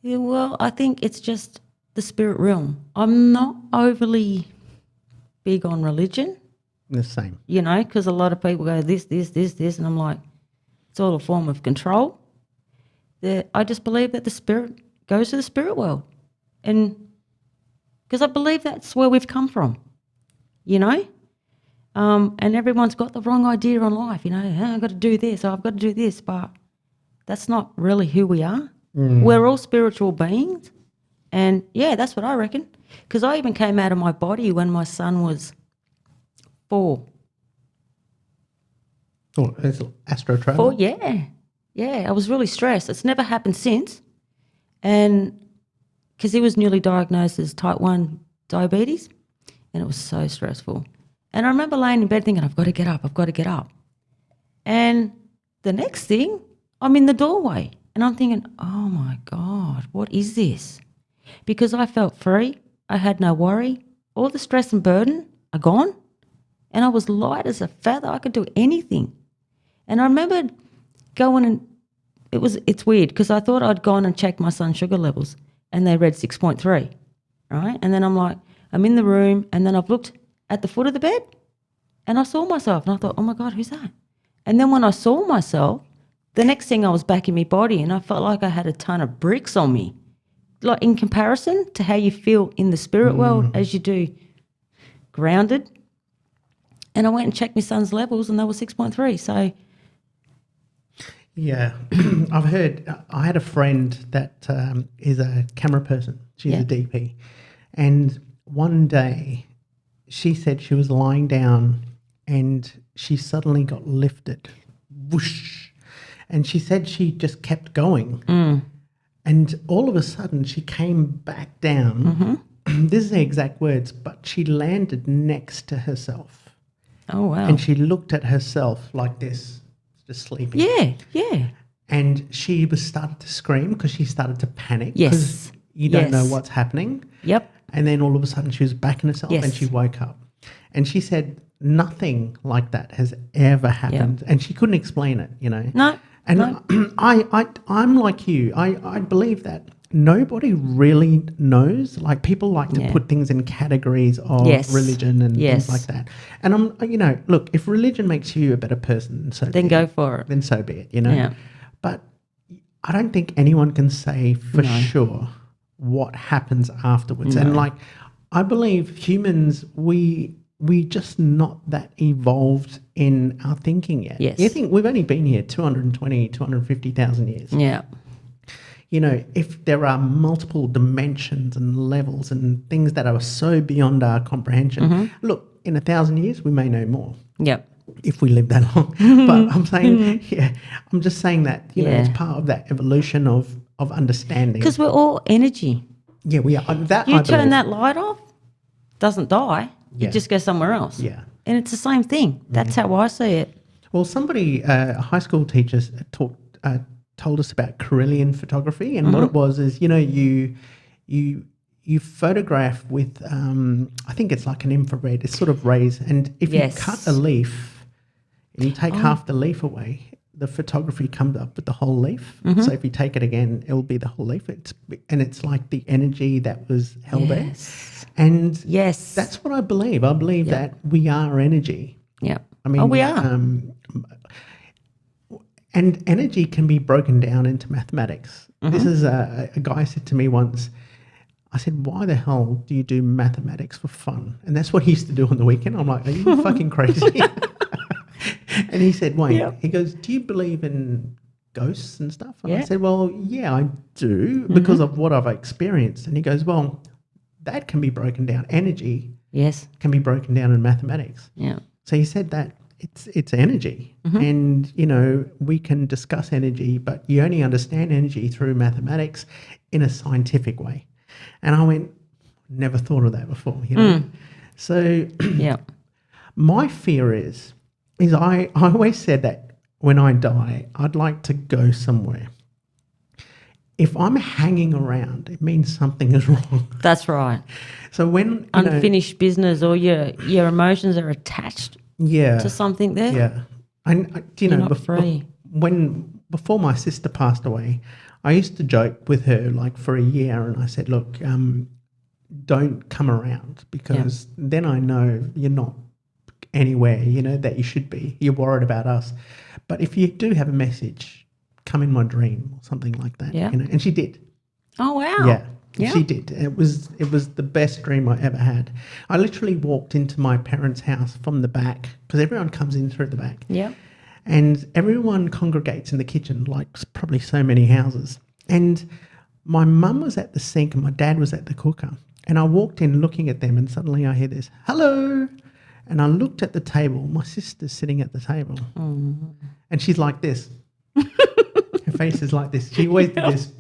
S2: Yeah, well, I think it's just the spirit realm. I'm not overly big on religion.
S1: The same.
S2: Because a lot of people go this, and I'm like, it's all a form of control. I just believe that the spirit goes to the spirit world. And because I believe that's where we've come from, and everyone's got the wrong idea on life, I've got to do this, I've got to do this, but that's not really who we are. We're all spiritual beings. And, yeah, that's what I reckon. Because I even came out of my body when my son was 4.
S1: Oh, it's astro travel?
S2: 4, yeah. Yeah, I was really stressed. It's never happened since. And because he was newly diagnosed as type 1 diabetes, and it was so stressful. And I remember laying in bed thinking, I've got to get up. And the next thing, I'm in the doorway. And I'm thinking, oh, my God, what is this? Because I felt free. I had no worry. All the stress and burden are gone. And I was light as a feather. I could do anything. And I remember going and it's weird because I thought I'd gone and checked my son's sugar levels and they read 6.3, right? And then I'm like, I'm in the room and then I've looked at the foot of the bed And I saw myself and I thought, oh my God, who's that? And then when I saw myself, the next thing I was back in my body and I felt like I had a ton of bricks on me. Like in comparison to how you feel in the spirit world as you do grounded. And I went and checked my son's levels and they were 6.3. So
S1: Yeah, I've heard. I had a friend that is a camera person. She's a DP, and one day she said she was lying down and she suddenly got lifted, whoosh, and she said she just kept going, and all of a sudden she came back down. This is the exact words, but she landed next to herself.
S2: oh wow.
S1: And she looked at herself like this, just sleeping.
S2: Yeah.
S1: And she was started to scream because she started to panic.
S2: Yes.
S1: Because you don't know
S2: Yes.
S1: what's happening.
S2: Yep.
S1: And then all of a sudden she was back in herself and
S2: Yes.
S1: she woke up. And she said nothing like that has ever happened. And she couldn't explain it, you know.
S2: No.
S1: And
S2: no.
S1: I'm like you. I believe that nobody really knows. Like people like to put things in categories of
S2: Yes.
S1: religion and
S2: Yes.
S1: things like that. And I'm, you know, look, if religion makes you a better person, so
S2: Then
S1: be
S2: go
S1: it.
S2: for it.
S1: Then so be it, you know.
S2: Yeah.
S1: But I don't think anyone can say for sure what happens afterwards. And like I believe humans, we just not that evolved in our thinking yet.
S2: Yes.
S1: You think we've only been here 250,000 years.
S2: Yeah.
S1: You know, if there are multiple dimensions and levels and things that are so beyond our comprehension, look, in 1,000 years, we may know more
S2: Yep.
S1: if we live that long. But I'm saying, I'm just saying that, you know, it's part of that evolution of understanding.
S2: Because we're all energy.
S1: Yeah, we are. That
S2: You
S1: I
S2: turn
S1: believe.
S2: that light off, doesn't die.
S1: Yeah.
S2: You just go somewhere else.
S1: Yeah.
S2: And it's the same thing. That's how I see it.
S1: Well, somebody, a high school teacher, told us about Carillion photography, and what it was is, you know, you photograph with, I think it's like an infrared. It's sort of rays, and if you cut a leaf and you take half the leaf away, the photography comes up with the whole leaf. So if you take it again, it will be the whole leaf. It's like the energy that was held there. And that's what I believe. I believe that we are energy.
S2: Yeah.
S1: I mean,
S2: we are.
S1: And energy can be broken down into mathematics. This is a guy said to me once, I said, why the hell do you do mathematics for fun? And that's what he used to do on the weekend. I'm like, are you fucking crazy? And he said, Wayne, he goes, do you believe in ghosts and stuff? And I said, well, yeah, I do because of what I've experienced. And he goes, well, that can be broken down. Energy can be broken down in mathematics.
S2: Yeah.
S1: So he said that it's energy. And, you know, we can discuss energy, but you only understand energy through mathematics in a scientific way. And I went, never thought of that before, you know. So my fear is I always said that when I die, I'd like to go somewhere. If I'm hanging around, it means something is wrong.
S2: That's right.
S1: So when
S2: unfinished business or your emotions are attached to something there.
S1: Yeah. And you know, before my sister passed away, I used to joke with her like for a year, and I said, look, don't come around because then I know you're not anywhere, you know, that you should be. You're worried about us. But if you do have a message, come in my dream or something like that. You know? And she did.
S2: Oh wow.
S1: Yeah. She did. It was the best dream I ever had. I literally walked into my parents' house from the back because everyone comes in through the back.
S2: Yeah.
S1: And everyone congregates in the kitchen, like probably so many houses. And my mum was at the sink and my dad was at the cooker. And I walked in looking at them, and suddenly I hear this, hello. And I looked at the table. My sister's sitting at the table. And she's like this. Her face is like this. She always did this.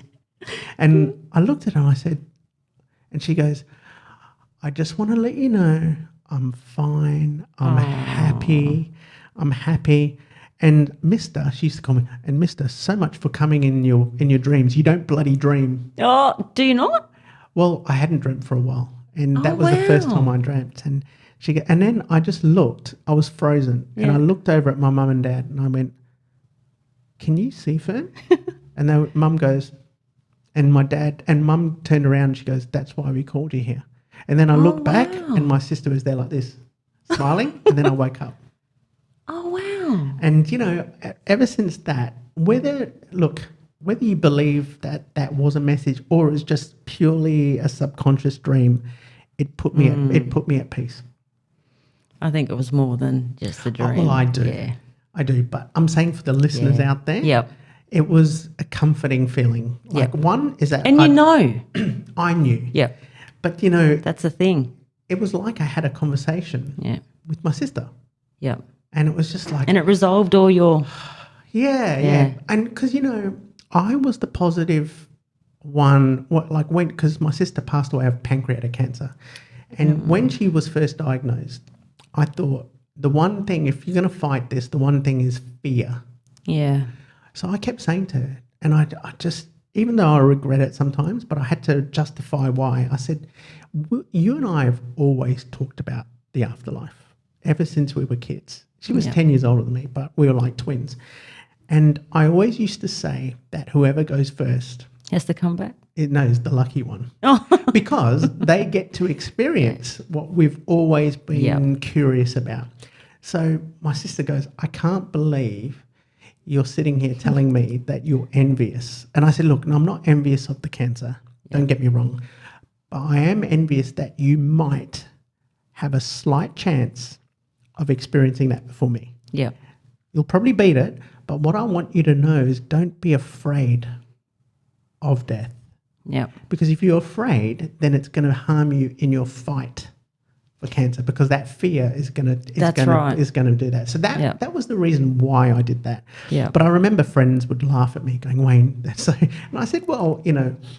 S1: And I looked at her and I said, and she goes, I just want to let you know I'm fine. I'm happy. I'm happy. And Mister, she used to call me, and Mister, so much for coming in your dreams. You don't bloody dream.
S2: Oh, do you not?
S1: Well, I hadn't dreamt for a while. And that was the first time I dreamt. And and then I just looked. I was frozen. And I looked over at my mum and dad and I went, can you see Fern? And then mum goes, and my dad and mum turned around and she goes, that's why we called you here. And then I looked back and my sister was there like this. smiling, and then I woke up.
S2: Oh, wow.
S1: And, ever since that, whether you believe that that was a message or it was just purely a subconscious dream, it put me at peace.
S2: I think it was more than just a dream.
S1: Oh, well, I do.
S2: Yeah.
S1: I do. But I'm saying for the listeners out there, it was a comforting feeling. Like one is that...
S2: And
S1: I knew.
S2: Yeah.
S1: But,
S2: that's the thing.
S1: it was like I had a conversation with my sister.
S2: Yeah.
S1: And it was just like...
S2: And it resolved all your...
S1: Yeah. And because, I was the positive one, because my sister passed away of pancreatic cancer. And when she was first diagnosed, I thought the one thing, if you're going to fight this, the one thing is fear.
S2: Yeah.
S1: So I kept saying to her, and I just, even though I regret it sometimes, but I had to justify why. I said, you and I have always talked about the afterlife ever since we were kids. She was 10 years older than me, but we were like twins. And I always used to say that whoever goes first
S2: has to come back.
S1: It knows the lucky one.
S2: Oh.
S1: Because they get to experience what we've always been curious about. So my sister goes, I can't believe you're sitting here telling me that you're envious. And I said, look, no, I'm not envious of the cancer. Don't get me wrong. But I am envious that you might have a slight chance of experiencing that before me.
S2: Yeah.
S1: You'll probably beat it. But what I want you to know is don't be afraid of death.
S2: Yeah.
S1: Because if you're afraid, then it's going to harm you in your fight for cancer, because that fear is going to do that. So that was the reason why I did that.
S2: Yeah.
S1: But I remember friends would laugh at me going, Wayne, that's so, and I said, well,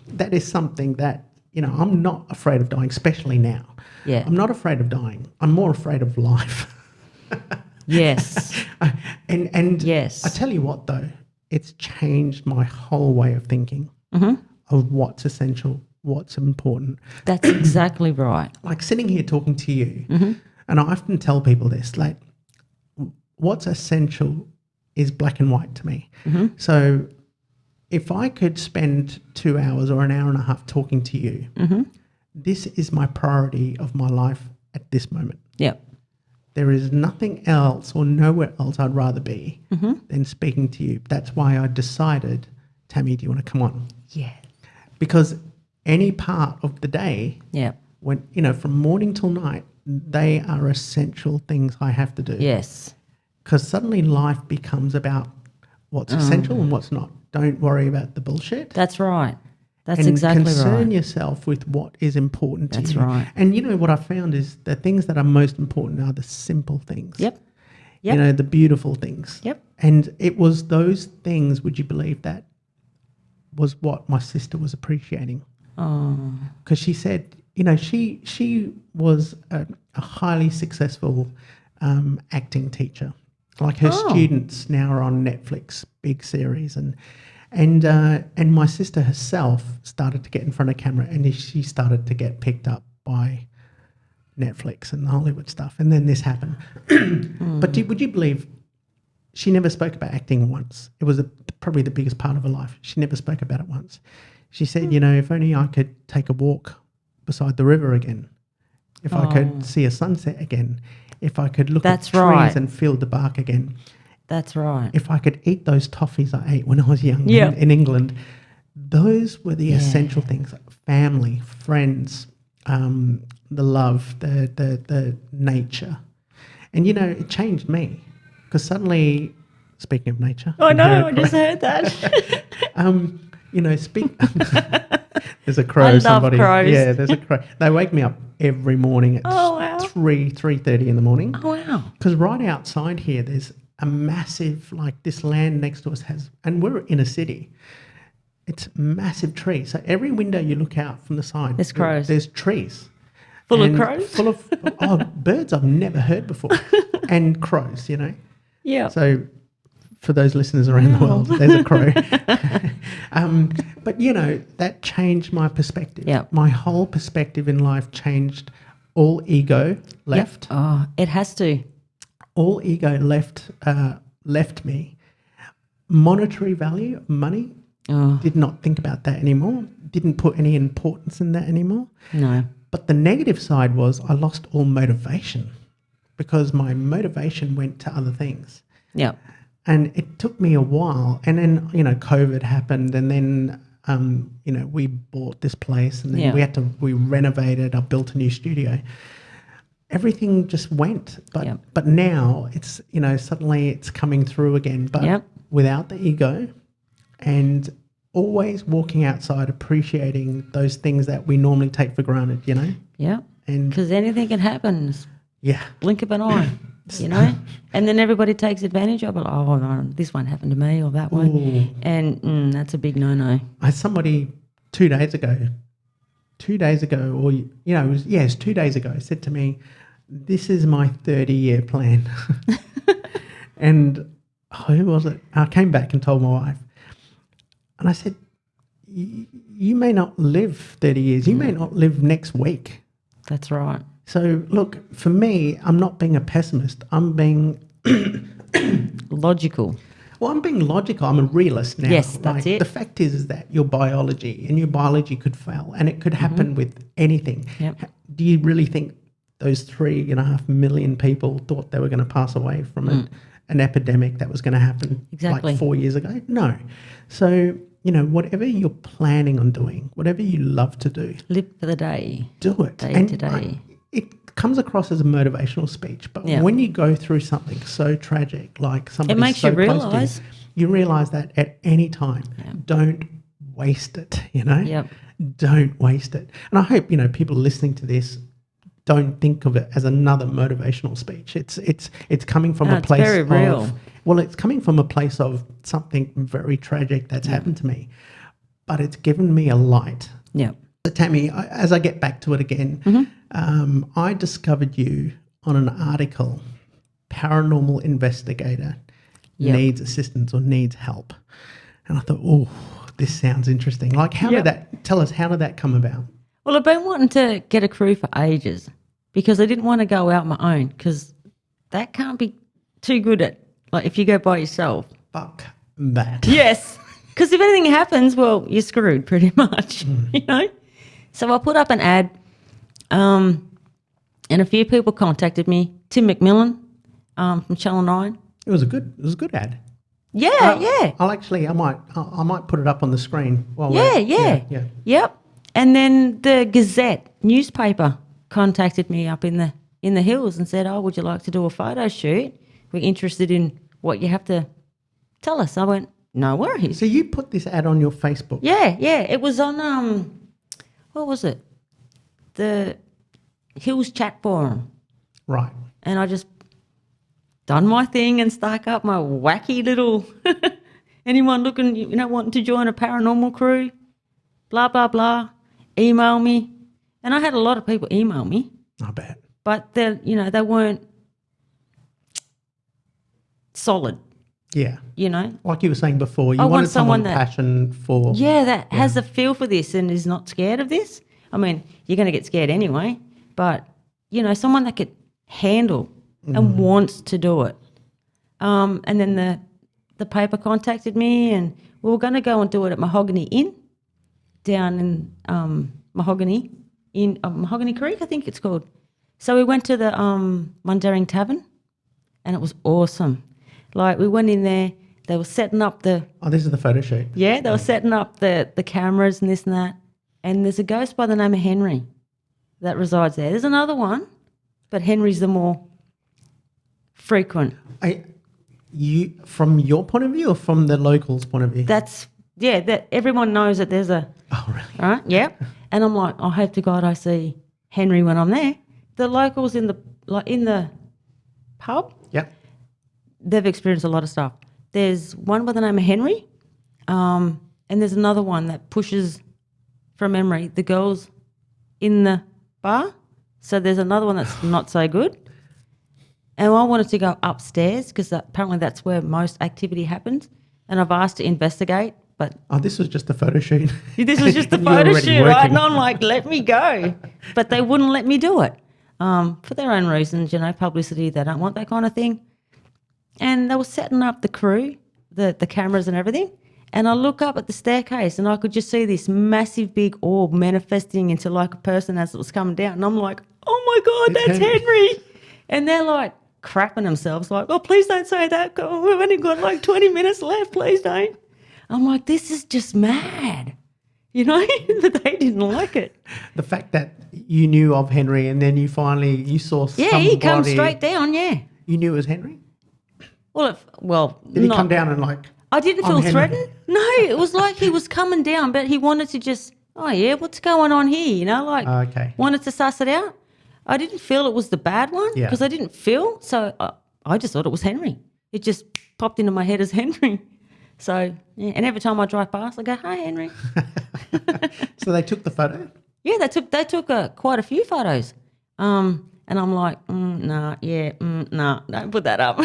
S1: that is something that, I'm not afraid of dying, especially now.
S2: Yeah.
S1: I'm not afraid of dying. I'm more afraid of life.
S2: Yes.
S1: And
S2: yes.
S1: I tell you what, though, it's changed my whole way of thinking of what's essential, what's important.
S2: That's exactly right.
S1: Like sitting here talking to you, and I often tell people this, like, what's essential is black and white to me. So if I could spend 2 hours or an hour and a half talking to you, this is my priority of my life at this moment.
S2: Yep.
S1: There is nothing else or nowhere else I'd rather be than speaking to you. That's why I decided, Tammie, do you want to come on?
S2: Yeah.
S1: Because any part of the day, when from morning till night, they are essential things I have to do.
S2: Yes.
S1: Because suddenly life becomes about what's essential and what's not. Don't worry about the bullshit.
S2: That's right. That's
S1: and
S2: exactly right.
S1: concern yourself with what is important to you.
S2: That's right.
S1: And what I found is the things that are most important are the simple things.
S2: Yep.
S1: The beautiful things.
S2: Yep.
S1: And it was those things, would you believe, that was what my sister was appreciating.
S2: Oh.
S1: Because she said, she was a highly successful acting teacher. Like her students now are on Netflix, big series, and my sister herself started to get in front of camera, and she started to get picked up by Netflix and Hollywood stuff. And then this happened. But would you believe she never spoke about acting once? It was probably the biggest part of her life. She never spoke about it once. She said, if only I could take a walk beside the river again, if I could see a sunset again, if I could look at trees and feel the bark again.
S2: That's right.
S1: If I could eat those toffees I ate when I was young in England, those were the essential things: family, friends, the love, the nature. And, it changed me, because suddenly, speaking of nature.
S2: Oh, no, I just heard that.
S1: There's a crow.
S2: I love crows.
S1: Yeah, there's a crow. They wake me up every morning at 3:30 in the morning.
S2: Oh, wow.
S1: Because right outside here, there's a massive, this land next to us has, and we're in a city. It's massive trees. So every window you look out from the side,
S2: there's crows.
S1: There's trees.
S2: Full of crows?
S1: Full of birds I've never heard before. And crows,
S2: Yeah.
S1: So for those listeners around the world, there's a crow. But, that changed my perspective.
S2: Yeah.
S1: My whole perspective in life changed. All ego left.
S2: Yep. Oh, it has to.
S1: All ego left me. Monetary value, money, did not think about that anymore. Didn't put any importance in that anymore.
S2: No.
S1: But the negative side was I lost all motivation. because my motivation went to other things.
S2: Yeah.
S1: And it took me a while. And then, COVID happened, and then, we bought this place, and then we renovated, I built a new studio. Everything just went. But now it's, suddenly it's coming through again, but without the ego, and always walking outside, appreciating those things that we normally take for granted,
S2: Yeah.
S1: And
S2: because anything can happen.
S1: yeah.
S2: Blink of an eye, and then everybody takes advantage of it. Oh, no, this won't happen to me, or that won't.
S1: Ooh.
S2: And that's a big no-no.
S1: I had somebody 2 days ago, or, it's 2 days ago, said to me, this is my 30-year plan. And who was it? I came back and told my wife. And I said, you may not live 30 years. You may not live next week.
S2: That's right.
S1: So, look, for me, I'm not being a pessimist. I'm being
S2: logical.
S1: Well, I'm being logical. I'm a realist now.
S2: Yes, that's it.
S1: The fact is that your biology could fail, and it could happen with anything.
S2: Yep.
S1: Do you really think those 3.5 million people thought they were going to pass away from an epidemic that was going to happen like 4 years ago? No. So, whatever you're planning on doing, whatever you love to do,
S2: live for the day.
S1: Do it.
S2: Day to day.
S1: It comes across as a motivational speech, but when you go through something so tragic, like somebody
S2: it makes
S1: so
S2: you
S1: close
S2: realise.
S1: to you realise that at any time, don't waste it,
S2: Yep.
S1: Don't waste it. And I hope, people listening to this don't think of it as another motivational speech. It's coming from a place
S2: very real.
S1: it's coming from a place of something very tragic that's happened to me, but it's given me a light.
S2: Yeah.
S1: So Tammie, as I get back to it again, I discovered you on an article, Paranormal Investigator needs assistance or needs help. And I thought, oh, this sounds interesting. Like, how did that come about?
S2: Well, I've been wanting to get a crew for ages because I didn't want to go out my own, because that can't be too good at, like, if you go by yourself.
S1: Fuck that.
S2: Yes, because if anything happens, well, you're screwed pretty much, So I put up an ad, and a few people contacted me. Tim McMillan from Channel 9.
S1: It was a good ad.
S2: Yeah.
S1: I might put it up on the screen.
S2: Yeah. Yep. And then the Gazette newspaper contacted me up in the hills and said, "Oh, would you like to do a photo shoot? We're interested in what you have to tell us." I went, "No worries."
S1: So you put this ad on your Facebook?
S2: Yeah. It was on what was it? The Hills Chat Forum.
S1: Right.
S2: And I just done my thing and stuck up my wacky little anyone looking, wanting to join a paranormal crew, blah, blah, blah, email me. And I had a lot of people email me.
S1: I bet.
S2: But they weren't solid.
S1: Yeah.
S2: Like
S1: you were saying before, you wanted someone passion for...
S2: Yeah, that has a feel for this and is not scared of this. I mean, you're going to get scared anyway, but, someone that could handle and wants to do it. And then the paper contacted me, and we were going to go and do it at Mahogany Inn down in Mahogany Creek, I think it's called. So we went to the Mundaring Tavern, and it was awesome. Like, we went in there, they were setting up the...
S1: Oh, this is the photo shoot.
S2: Yeah, they were setting up the cameras and this and that. And there's a ghost by the name of Henry that resides there. There's another one, but Henry's the more frequent.
S1: From your point of view or from the locals' point of view?
S2: That everyone knows that there's a...
S1: Oh, really?
S2: Right, yeah. And I'm like, I hope to God I see Henry when I'm there. The locals in the pub...
S1: Yep.
S2: They've experienced a lot of stuff. There's one by the name of Henry, and there's another one that pushes, from memory, the girls in the bar. So there's another one that's not so good. And I wanted to go upstairs because apparently that's where most activity happens. And I've asked to investigate, but...
S1: Oh, this was just a photo shoot.
S2: This was just a photo shoot, right? And I'm like, let me go. But they wouldn't let me do it for their own reasons, publicity. They don't want that kind of thing. And they were setting up the crew, the cameras and everything. And I look up at the staircase and I could just see this massive big orb manifesting into like a person as it was coming down. And I'm like, oh my God, that's Henry. And they're like crapping themselves like, oh, please don't say that. Oh, we've only got like 20 minutes left. Please don't. I'm like, this is just mad, you know, but they didn't like it.
S1: The fact that you knew of Henry and then you saw somebody.
S2: Yeah, he comes straight down, yeah.
S1: You knew it was Henry?
S2: Well,
S1: Did he come down and like...
S2: I didn't feel threatened. No, it was like he was coming down, but he wanted to just, oh, yeah, what's going on here, you know, like wanted to suss it out. I didn't feel it was the bad one because I didn't feel, so I just thought it was Henry. It just popped into my head as Henry. So, yeah, and every time I drive past, I go, hi, Henry.
S1: So they took the photo?
S2: Yeah, they took quite a few photos. And I'm like, nah, don't put that up.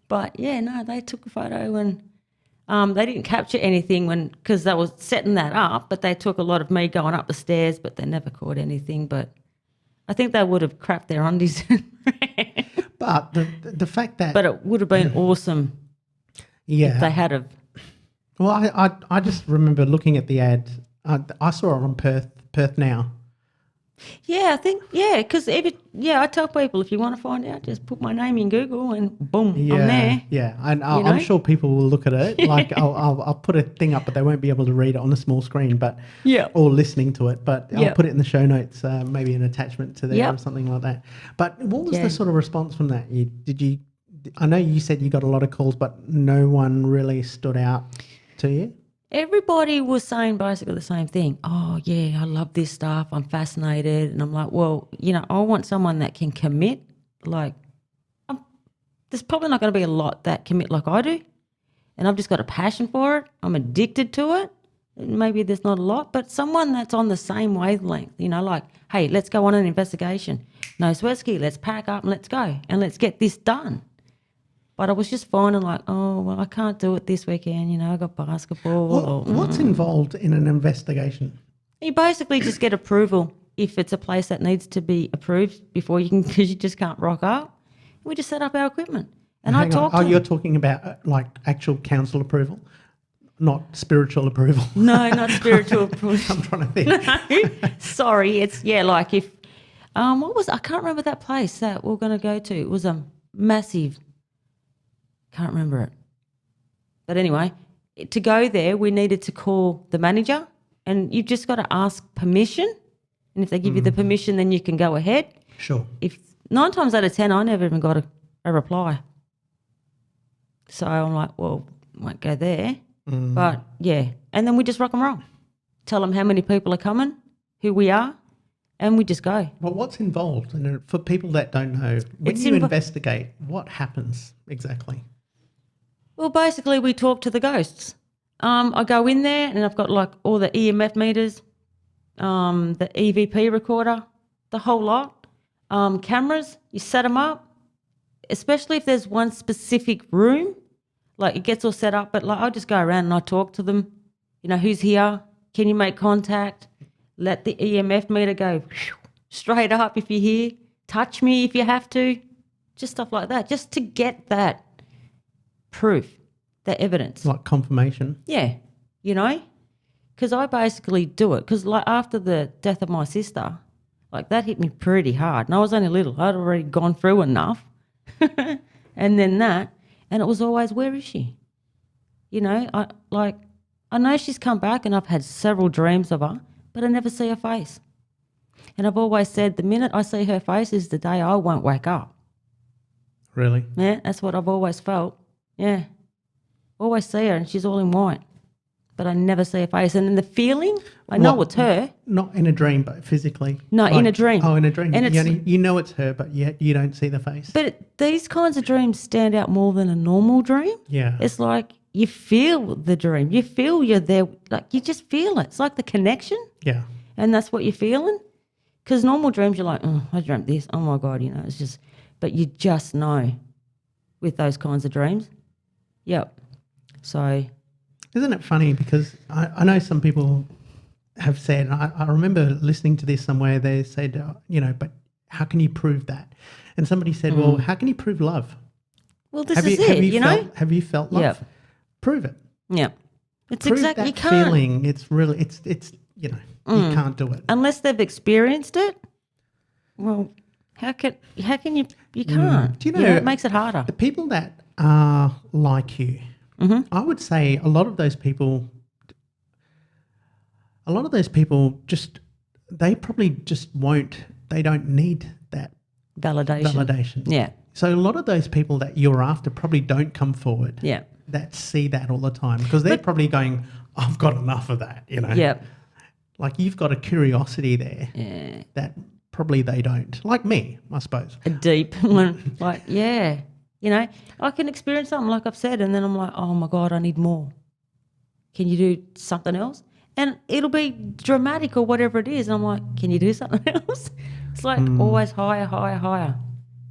S2: But, yeah, no, they took a photo and they didn't capture anything because they were setting that up, but they took a lot of me going up the stairs, but they never caught anything. But I think they would have crapped their undies.
S1: But the fact that...
S2: But it would have been awesome if they had have.
S1: Well, I just remember looking at the ad. I saw it on Perth Now.
S2: Yeah, I think, because I tell people if you want to find out, just put my name in Google and boom, I'm there.
S1: Yeah, and I'm sure people will look at it. Like I'll put a thing up, but they won't be able to read it on a small screen, or listening to it. But I'll put it in the show notes, maybe an attachment to there or something like that. But what was the sort of response from that? I know you said you got a lot of calls, but no one really stood out to you?
S2: Everybody was saying basically the same thing. Oh, yeah, I love this stuff. I'm fascinated. And I'm like, well, you know, I want someone that can commit. Like, there's probably not going to be a lot that commit like I do. And I've just got a passion for it. I'm addicted to it. Maybe there's not a lot, but someone that's on the same wavelength, you know, like, hey, let's go on an investigation. No Sweatsky, let's pack up and let's go and let's get this done. But I was just finding like, oh, well, I can't do it this weekend. You know, I got basketball.
S1: What's involved in an investigation?
S2: You basically just get approval if it's a place that needs to be approved before you can, because you just can't rock up. We just set up our equipment. And I talk to
S1: you're talking about like actual council approval, not spiritual approval.
S2: No, not spiritual approval.
S1: I'm trying to think.
S2: No, sorry. It's, like if, I can't remember that place that we're going to go to. It was a massive... Can't remember it. But anyway, to go there, we needed to call the manager, and you've just got to ask permission. And if they give you the permission, then you can go ahead.
S1: Sure.
S2: If 9 times out of 10, I never even got a reply. So I'm like, well, won't go there. But yeah, and then we just rock and roll. Tell them how many people are coming, who we are, and we just go.
S1: Well, what's involved? And for people that don't know, when you investigate, what happens exactly?
S2: Well, basically, we talk to the ghosts. I go in there and I've got like all the EMF meters, the EVP recorder, the whole lot. Cameras, you set them up, especially if there's one specific room, like it gets all set up. But like, I'll just go around and I talk to them. You know, who's here? Can you make contact? Let the EMF meter go straight up if you're here. Touch me if you have to. Just stuff like that, just to get that proof, that evidence.
S1: Like confirmation?
S2: Yeah, you know, because I basically do it. Because like after the death of my sister, like that hit me pretty hard. And I was only little. I'd already gone through enough. And then that, and it was always, where is she? You know, I know she's come back and I've had several dreams of her, but I never see her face. And I've always said the minute I see her face is the day I won't wake up.
S1: Really?
S2: Yeah, that's what I've always felt. Yeah. Always see her and she's all in white. But I never see her face. And then the feeling, I know it's her.
S1: Not in a dream, but physically?
S2: No, in a dream.
S1: Oh, in a dream.
S2: And
S1: you know it's her, but yet you don't see the face.
S2: But these kinds of dreams stand out more than a normal dream.
S1: Yeah.
S2: It's like you feel the dream. You feel you're there. Like you just feel it. It's like the connection.
S1: Yeah.
S2: And that's what you're feeling. Because normal dreams, you're like, oh, I dreamt this. Oh, my God, you know, it's just, but you just know with those kinds of dreams. Yep. So.
S1: Isn't it funny? Because I know some people have said, I remember listening to this somewhere, they said, you know, but how can you prove that? And somebody said, well, how can you prove love?
S2: Well, this is it, you know?
S1: Have you felt love?
S2: Yep.
S1: Prove it.
S2: Yeah. It's
S1: prove
S2: exactly,
S1: that
S2: you can't.
S1: feeling. It's really, it's you know, you can't do it.
S2: Unless they've experienced it, well, How can you can't.
S1: Do you know,
S2: it makes it harder.
S1: The people that are like you, I would say a lot of those people just, they probably just won't, they don't need that validation.
S2: Yeah.
S1: So a lot of those people that you're after probably don't come forward.
S2: Yeah.
S1: That see that all the time because they're probably going, I've got enough of that, you know.
S2: Yeah.
S1: Like you've got a curiosity there.
S2: Yeah.
S1: That probably they don't. Like me, I suppose.
S2: A deep one. Like, yeah. You know, I can experience something like I've said and then I'm like, oh my God, I need more. Can you do something else? And it'll be dramatic or whatever it is. And I'm like, can you do something else? It's like always higher, higher, higher.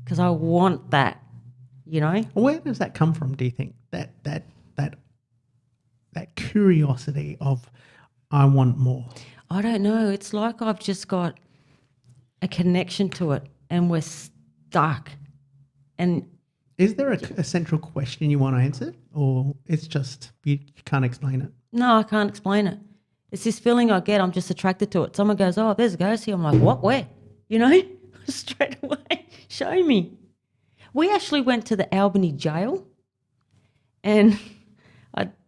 S2: Because I want that, you know.
S1: Where does that come from, do you think? That curiosity of I want more.
S2: I don't know. It's like I've just got a connection to it and we're stuck. And
S1: is there a central question you want answered, or it's just you can't explain it?
S2: No, I can't explain it. It's this feeling I get. I'm just attracted to it. Someone goes, oh, there's a ghost here. I'm like, what? Where? You know, straight away, show me. We actually went to the Albany jail and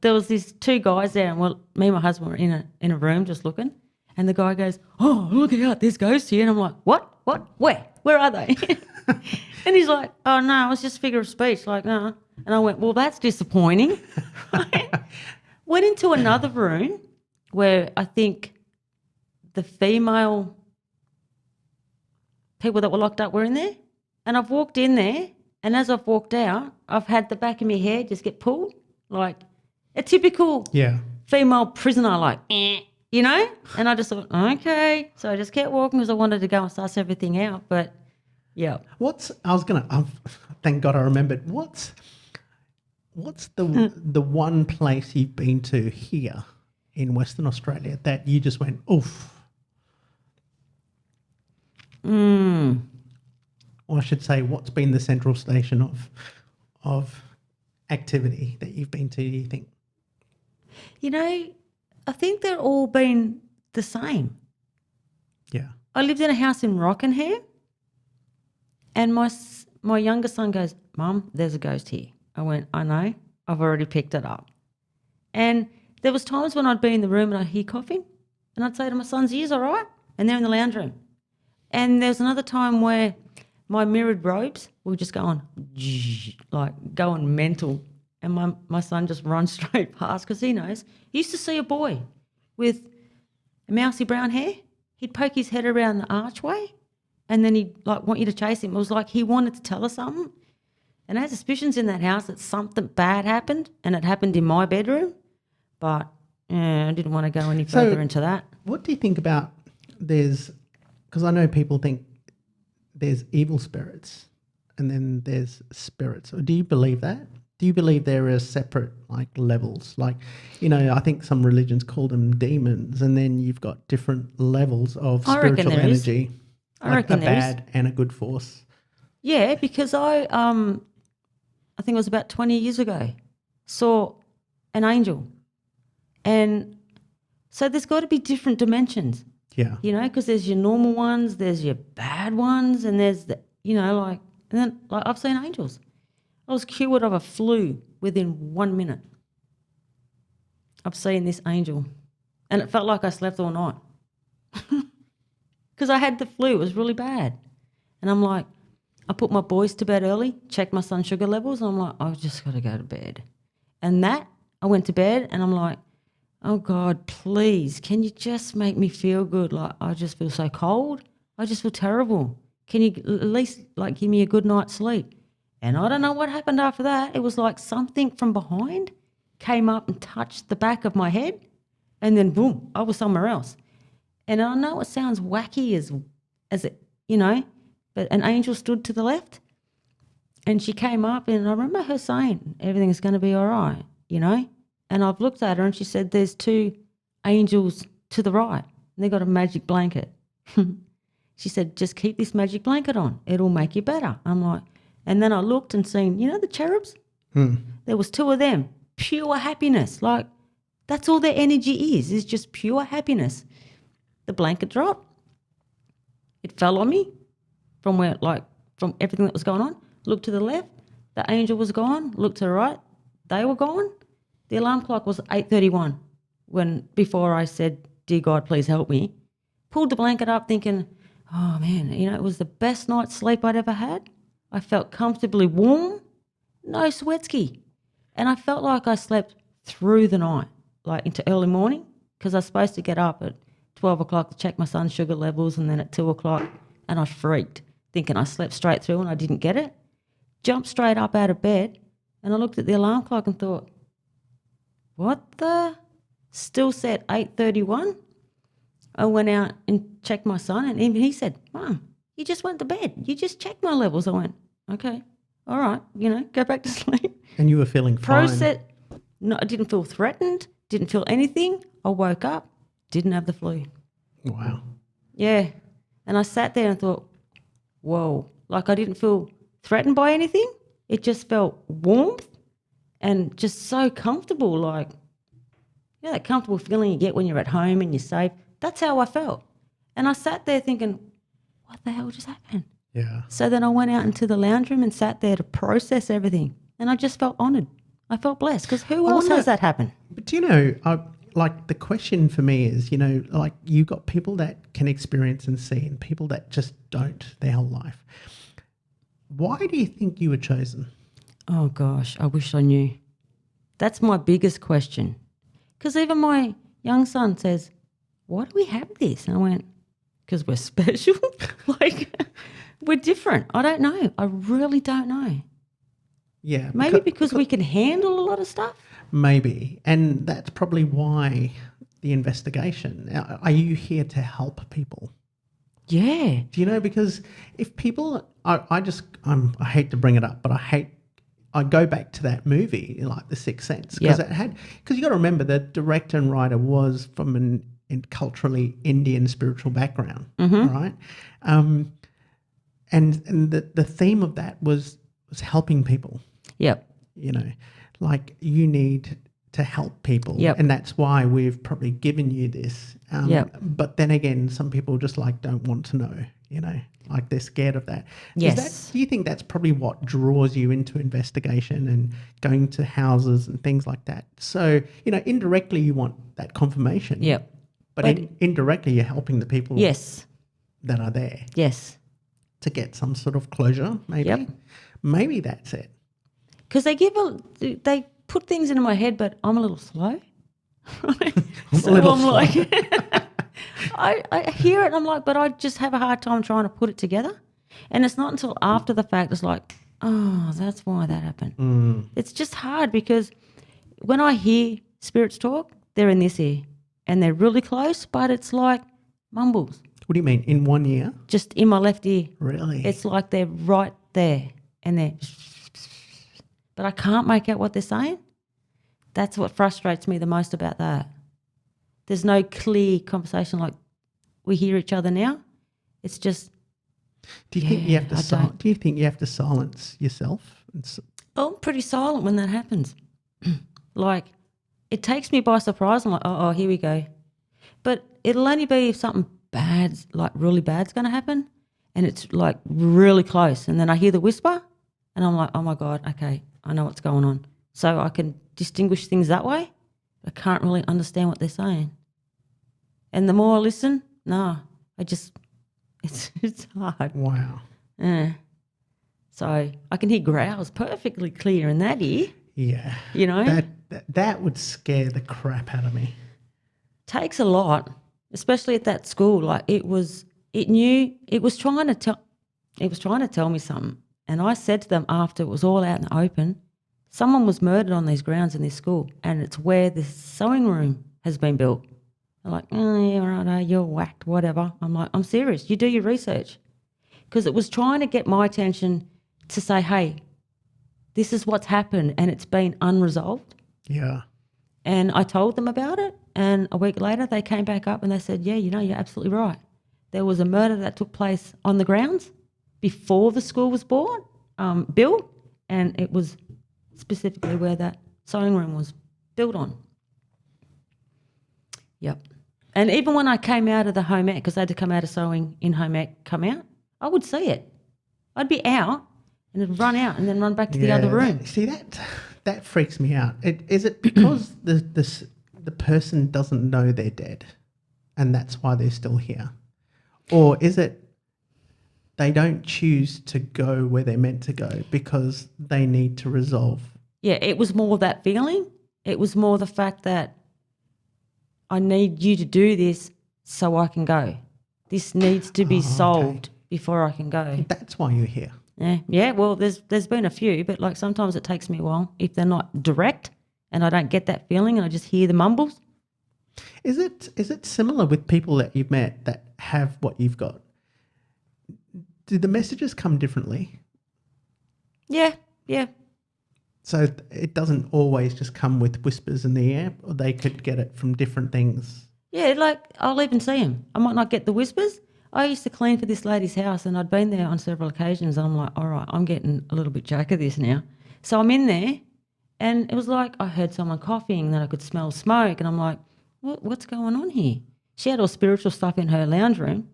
S2: there was these two guys there and me and my husband were in a room just looking and the guy goes, oh, look out, there's ghosts here. And I'm like, what? Where are they? And he's like, oh, no, it's just figure of speech. Like, no. And I went, well, that's disappointing. Right? Went into another room where I think the female people that were locked up were in there. And I've walked in there, and as I've walked out, I've had the back of my hair just get pulled, like a typical female prisoner, like, you know? And I just thought, okay. So I just kept walking because I wanted to go and suss everything out. But, yeah.
S1: Thank God I remembered. What's the one place you've been to here in Western Australia that you just went, oof? Or I should say, what's been the central station of activity that you've been to, do you think?
S2: You know, I think they're all been the same.
S1: Yeah.
S2: I lived in a house in Rockingham and my younger son goes, Mum, there's a ghost here. I went, I know, I've already picked it up. And there was times when I'd be in the room and I'd hear coughing and I'd say to my son's ears, all right? And they're in the lounge room. And there was another time where my mirrored robes were just going, like going mental. And my son just runs straight past because he knows. He used to see a boy with mousy brown hair. He'd poke his head around the archway and then he'd like want you to chase him. It was like he wanted to tell us something. And I had suspicions in that house that something bad happened and it happened in my bedroom. But I didn't want to go any further into that.
S1: What do you think about because I know people think there's evil spirits and then there's spirits. Or do you believe that? Do you believe there are separate like levels? Like, you know, I think some religions call them demons and then you've got different levels of spiritual energy.
S2: I reckon there is.
S1: A bad and a good force.
S2: Yeah, because I think it was about 20 years ago, saw an angel. And so there's got to be different dimensions.
S1: Yeah.
S2: You know, because there's your normal ones, there's your bad ones, and there's the, you know, like, and then like I've seen angels. I was cured of a flu within 1 minute. I've seen this angel, and it felt like I slept all night because I had the flu. It was really bad, and I'm like, I put my boys to bed early, checked my son's sugar levels, and I'm like, I've just got to go to bed. And I went to bed, and I'm like, oh, God, please, can you just make me feel good? Like, I just feel so cold. I just feel terrible. Can you at least, like, give me a good night's sleep? And I don't know what happened after that. It was like something from behind came up and touched the back of my head, and then, boom, I was somewhere else. And I know it sounds wacky as it, you know, but an angel stood to the left, and she came up, and I remember her saying, everything's going to be all right, you know? And I've looked at her and she said, there's two angels to the right and they got a magic blanket. She said, just keep this magic blanket on. It'll make you better. I'm like, and then I looked and seen, you know, the cherubs? There was two of them, pure happiness. Like, that's all their energy is just pure happiness. The blanket dropped. It fell on me from everything that was going on. Looked to the left, the angel was gone. Looked to the right, they were gone. The alarm clock was 8:31 before I said, "Dear God, please help me." Pulled the blanket up thinking, oh man, it was the best night's sleep I'd ever had. I felt comfortably warm, no sweatski. And I felt like I slept through the night, like into early morning, because I was supposed to get up at 12 o'clock to check my son's sugar levels, and then at 2 o'clock, and I freaked, thinking I slept straight through and I didn't get it. Jumped straight up out of bed, and I looked at the alarm clock and thought, what the? Still set 8:31. I went out and checked my son, and even he said, Mum, you just went to bed. You just checked my levels. I went, okay, all right, go back to sleep.
S1: And you were feeling fine?
S2: No, I didn't feel threatened, didn't feel anything. I woke up, didn't have the flu.
S1: Wow.
S2: Yeah. And I sat there and thought, whoa, like I didn't feel threatened by anything. It just felt warmth and just so comfortable, like, that comfortable feeling you get when you're at home and you're safe. That's how I felt. And I sat there thinking, what the hell just happened?
S1: Yeah.
S2: So then I went out into the lounge room and sat there to process everything. And I just felt honoured. I felt blessed, because who else has that happen?
S1: But the question for me is, like you got people that can experience and see and people that just don't their whole life. Why do you think you were chosen?
S2: Oh gosh, I wish I knew. That's my biggest question. Because even my young son says, why do we have this? And I went, because we're special. We're different. I don't know. I really don't know.
S1: Yeah.
S2: Maybe because we can handle a lot of stuff.
S1: Maybe. And that's probably why the investigation. Are you here to help people?
S2: Yeah.
S1: Do you know? Because if people, I hate to bring it up, but I go back to that movie, like The Sixth Sense, because you got to remember the director and writer was from an culturally Indian spiritual background, right? And the theme of that was helping people.
S2: Yep.
S1: Like you need to help people, and that's why we've probably given you this. But then again, some people just don't want to know, like they're scared of that.
S2: Yes.
S1: Do you think that's probably what draws you into investigation and going to houses and things like that? So, indirectly you want that confirmation.
S2: Yep.
S1: But indirectly you're helping the people that are there.
S2: Yes.
S1: To get some sort of closure, maybe.
S2: Yep.
S1: Maybe that's it.
S2: Because they put things into my head, but I'm a little slow. I hear it and I'm like, but I just have a hard time trying to put it together. And it's not until after the fact it's like, oh, that's why that happened. It's just hard because when I hear spirits talk, they're in this ear and they're really close, but it's like mumbles.
S1: What do you mean, in one ear?
S2: Just in my left ear.
S1: Really?
S2: It's like they're right there and they're, but I can't make out what they're saying. That's what frustrates me the most about that. There's no clear conversation like we hear each other now. It's just.
S1: Do you think you have to? Do you think you have to silence yourself?
S2: I'm pretty silent when that happens. Like, it takes me by surprise. I'm like, oh, here we go. But it'll only be if something bad, like really bad's going to happen, and it's like really close, and then I hear the whisper, and I'm like, oh my God, okay, I know what's going on. So I can distinguish things that way. I can't really understand what they're saying. And the more I listen, it's hard.
S1: Wow.
S2: Yeah. So I can hear growls perfectly clear in that ear.
S1: Yeah. That would scare the crap out of me.
S2: Takes a lot, especially at that school. Like it was trying to tell me something. And I said to them after it was all out in the open, someone was murdered on these grounds in this school, and it's where this sewing room has been built. They're like, oh, yeah, right, you're whacked, whatever. I'm like, I'm serious. You do your research. Because it was trying to get my attention to say, hey, this is what's happened, and it's been unresolved.
S1: Yeah.
S2: And I told them about it, and a week later they came back up and they said, yeah, you're absolutely right. There was a murder that took place on the grounds before the school was built, and it was specifically where that sewing room was built on. Yep. And even when I came out of the home ec, because I had to come out of sewing in home ec, I would see it. I'd be out and it'd run out and then run back to the other room.
S1: That freaks me out. Is it because the person doesn't know they're dead and that's why they're still here? Or is it they don't choose to go where they're meant to go because they need to resolve?
S2: Yeah, it was more that feeling. It was more the fact that I need you to do this so I can go. This needs to be solved before I can go.
S1: That's why you're here.
S2: Yeah. Well, there's been a few, but like sometimes it takes me a while if they're not direct and I don't get that feeling and I just hear the mumbles.
S1: Is it similar with people that you've met that have what you've got? Do the messages come differently?
S2: Yeah.
S1: So it doesn't always just come with whispers in the air, or they could get it from different things.
S2: Yeah, like I'll even see them. I might not get the whispers. I used to clean for this lady's house and I'd been there on several occasions and I'm like, all right, I'm getting a little bit jack of this now. So I'm in there and it was like I heard someone coughing and then I could smell smoke and I'm like, what's going on here? She had all spiritual stuff in her lounge room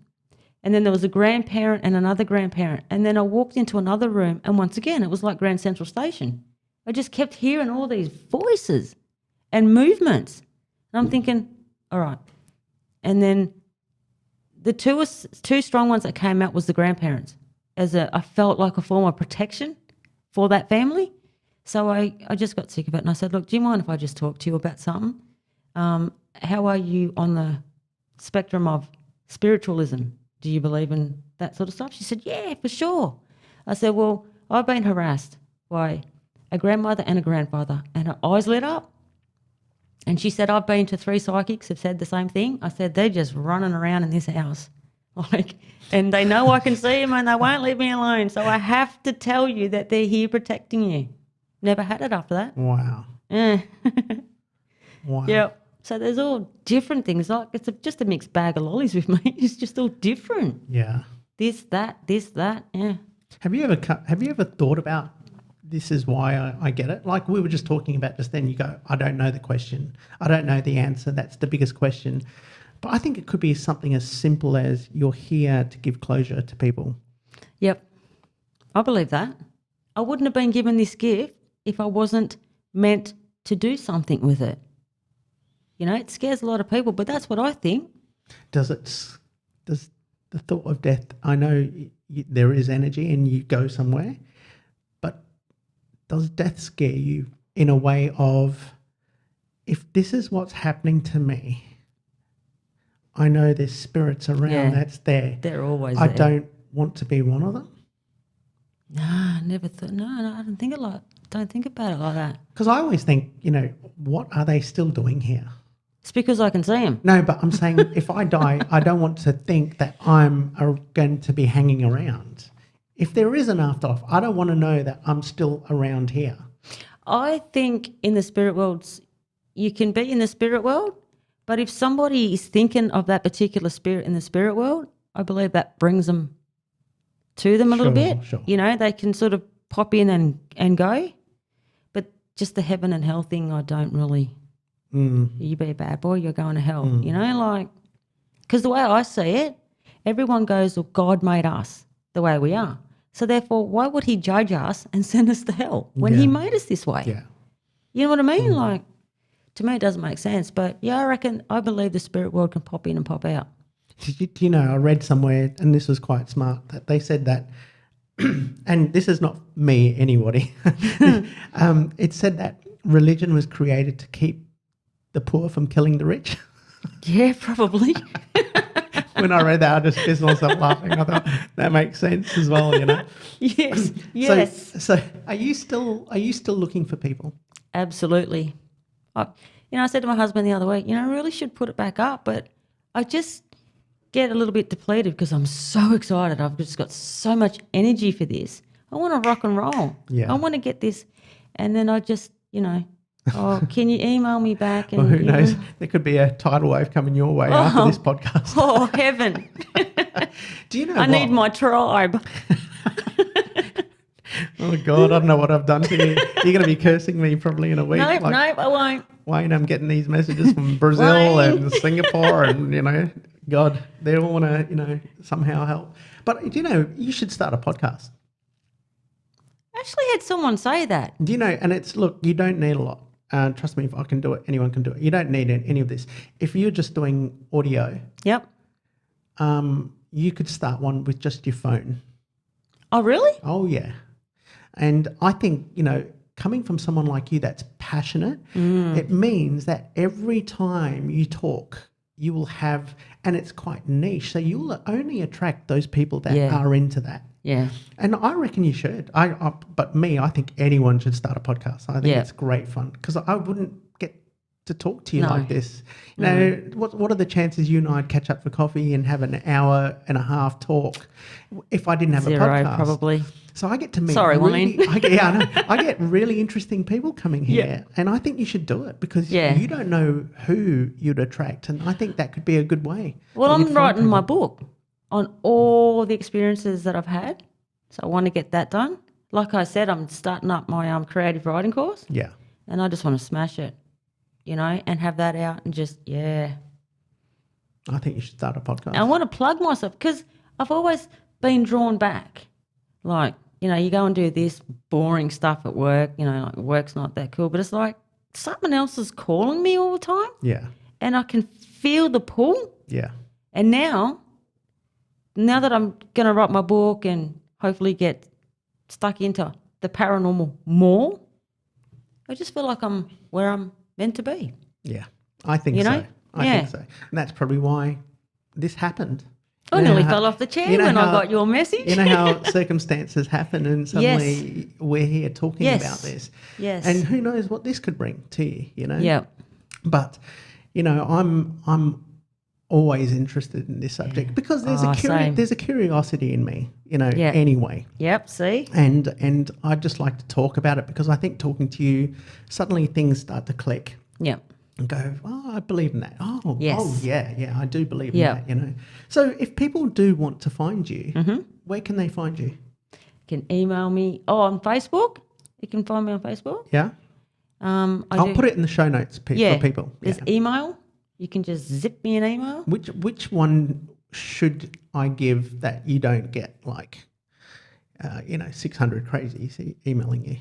S2: and then there was a grandparent and another grandparent and then I walked into another room and once again it was like Grand Central Station. I just kept hearing all these voices and movements and I'm thinking, all right. And then the two strong ones that came out was the grandparents. I felt like a form of protection for that family. So I just got sick of it and I said, look, do you mind if I just talk to you about something? How are you on the spectrum of spiritualism? Do you believe in that sort of stuff? She said, yeah, for sure. I said, well, I've been harassed by a grandmother and a grandfather and her eyes lit up. And she said, I've been to 3 psychics have said the same thing. I said, they're just running around in this house. And they know I can see them and they won't leave me alone. So I have to tell you that they're here protecting you. Never had it after that.
S1: Wow.
S2: Yeah.
S1: Wow.
S2: Yeah. So there's all different things. Like it's just a mixed bag of lollies with me. It's just all different.
S1: Yeah.
S2: This, that. Yeah.
S1: Have you ever thought about this is why I get it? Like we were just talking about just then, you go, I don't know the question. I don't know the answer. That's the biggest question. But I think it could be something as simple as you're here to give closure to people.
S2: Yep. I believe that. I wouldn't have been given this gift if I wasn't meant to do something with it. You know, it scares a lot of people, but that's what I think.
S1: Does the thought of death, I know there is energy and you go somewhere, but does death scare you in a way of, if this is what's happening to me, I know there's spirits around that's there.
S2: They're always
S1: I
S2: there.
S1: don't want to be one of them.
S2: No, I never thought. No, I don't think about it like that.
S1: Because I always think, what are they still doing here?
S2: It's because I can see them.
S1: No, but I'm saying if I die, I don't want to think that I'm going to be hanging around. If there is an afterlife, I don't want to know that I'm still around here.
S2: I think in the spirit world, you can be in the spirit world, but if somebody is thinking of that particular spirit in the spirit world, I believe that brings them to them a little bit.
S1: Sure.
S2: They can sort of pop in and go. But just the heaven and hell thing, I don't really... You be a bad boy, you're going to hell. Because the way I see it, everyone goes, well, God made us the way we are. So therefore, why would he judge us and send us to hell when he made us this way?
S1: Yeah.
S2: You know what I mean? To me, it doesn't make sense. But yeah, I believe the spirit world can pop in and pop out.
S1: I read somewhere, and this was quite smart, that they said that, and this is not me, anybody, it said that religion was created to keep the poor from killing the rich.
S2: Yeah, probably.
S1: When I read that, I just pissed myself laughing. I thought that makes sense as well,
S2: Yes.
S1: So are you still looking for people?
S2: Absolutely. I said to my husband the other week, I really should put it back up, but I just get a little bit depleted because I'm so excited. I've just got so much energy for this. I want to rock and roll.
S1: Yeah.
S2: I want to get this. And then I just, can you email me back? And,
S1: well, who knows? There could be a tidal wave coming your way after this podcast.
S2: Oh, heaven.
S1: Do you know
S2: I need my tribe.
S1: Oh, God, I don't know what I've done to you. You're going to be cursing me probably in a week.
S2: No, I won't.
S1: Wayne, I'm getting these messages from Brazil and Singapore and, God, they all want to, somehow help. But, you should start a podcast.
S2: I actually had someone say that.
S1: And look, you don't need a lot. Trust me, if I can do it, anyone can do it. You don't need any of this. If you're just doing audio,
S2: Yep.
S1: You could start one with just your phone.
S2: Oh, really?
S1: Oh, yeah. And I think, coming from someone like you that's passionate, it means that every time you talk, you will have, and it's quite niche, so you'll only attract those people that are into that.
S2: Yeah.
S1: And I reckon you should. I think anyone should start a podcast. I think it's great fun because I wouldn't get to talk to you like this. What are the chances you and I'd catch up for coffee and have an hour and a half talk if I didn't have
S2: Zero,
S1: a podcast?
S2: Probably.
S1: So I get to meet.
S2: Sorry,
S1: really, I get really interesting people coming here, and I think you should do it because you don't know who you'd attract, and I think that could be a good way.
S2: Well, I'm writing my book on all the experiences that I've had, so I want to get that done. Like I said, I'm starting up my creative writing course.
S1: Yeah,
S2: and I just want to smash it, and have that out and just
S1: I think you should start a podcast.
S2: I want to plug myself because I've always been drawn back, like. You go and do this boring stuff at work, like work's not that cool, but it's like someone else is calling me all the time.
S1: Yeah.
S2: And I can feel the pull.
S1: Yeah.
S2: And now that I'm going to write my book and hopefully get stuck into the paranormal more, I just feel like I'm where I'm meant to be.
S1: Yeah, I think so. I think so. And that's probably why this happened.
S2: I nearly fell off the chair when I got your message.
S1: You know how circumstances happen and suddenly we're here talking about this.
S2: Yes.
S1: And who knows what this could bring to you,
S2: Yeah.
S1: But, I'm always interested in this subject because there's a curiosity in me, anyway.
S2: Yep, see?
S1: And I'd just like to talk about it because I think talking to you, suddenly things start to click.
S2: Yep.
S1: And go, I believe in that.
S2: Yes.
S1: I do believe in that, So if people do want to find you, where can they find you?
S2: You can email me. On Facebook. You can find me on Facebook.
S1: Yeah. I'll put it in the show notes for people.
S2: There's email. You can just zip me an email.
S1: Which one should I give that you don't get 600 crazies emailing you?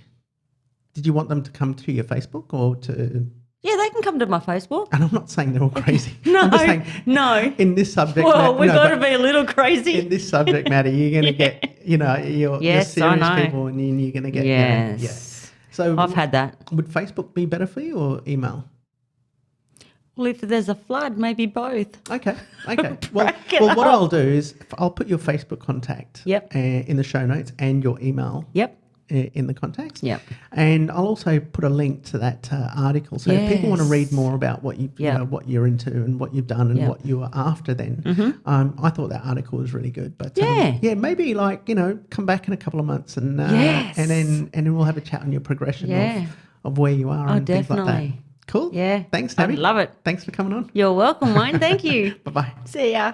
S1: Did you want them to come to your Facebook or to...
S2: Yeah, they can come to my Facebook.
S1: And I'm not saying they're all crazy.
S2: No,
S1: I'm just saying
S2: no.
S1: In this subject
S2: matter. Well, we've got to be a little crazy.
S1: In this subject matter, you're going to get, your serious people and then you're going to get...
S2: Yes.
S1: So
S2: I've had that.
S1: Would Facebook be better for you or email?
S2: Well, if there's a flood, maybe both.
S1: Okay. Well, what I'll do is I'll put your Facebook contact in the show notes and your email.
S2: Yep.
S1: In the contacts.
S2: Yep.
S1: And I'll also put a link to that article. So if people want to read more about what what you're into and what you've done and what you are after then, I thought that article was really good. But maybe come back in a couple of months and then we'll have a chat on your progression of where you are and things like that. Cool.
S2: Yeah.
S1: Thanks, Tammie.
S2: I love it.
S1: Thanks for coming on.
S2: You're welcome, Wayne. Thank you.
S1: Bye-bye.
S2: See ya.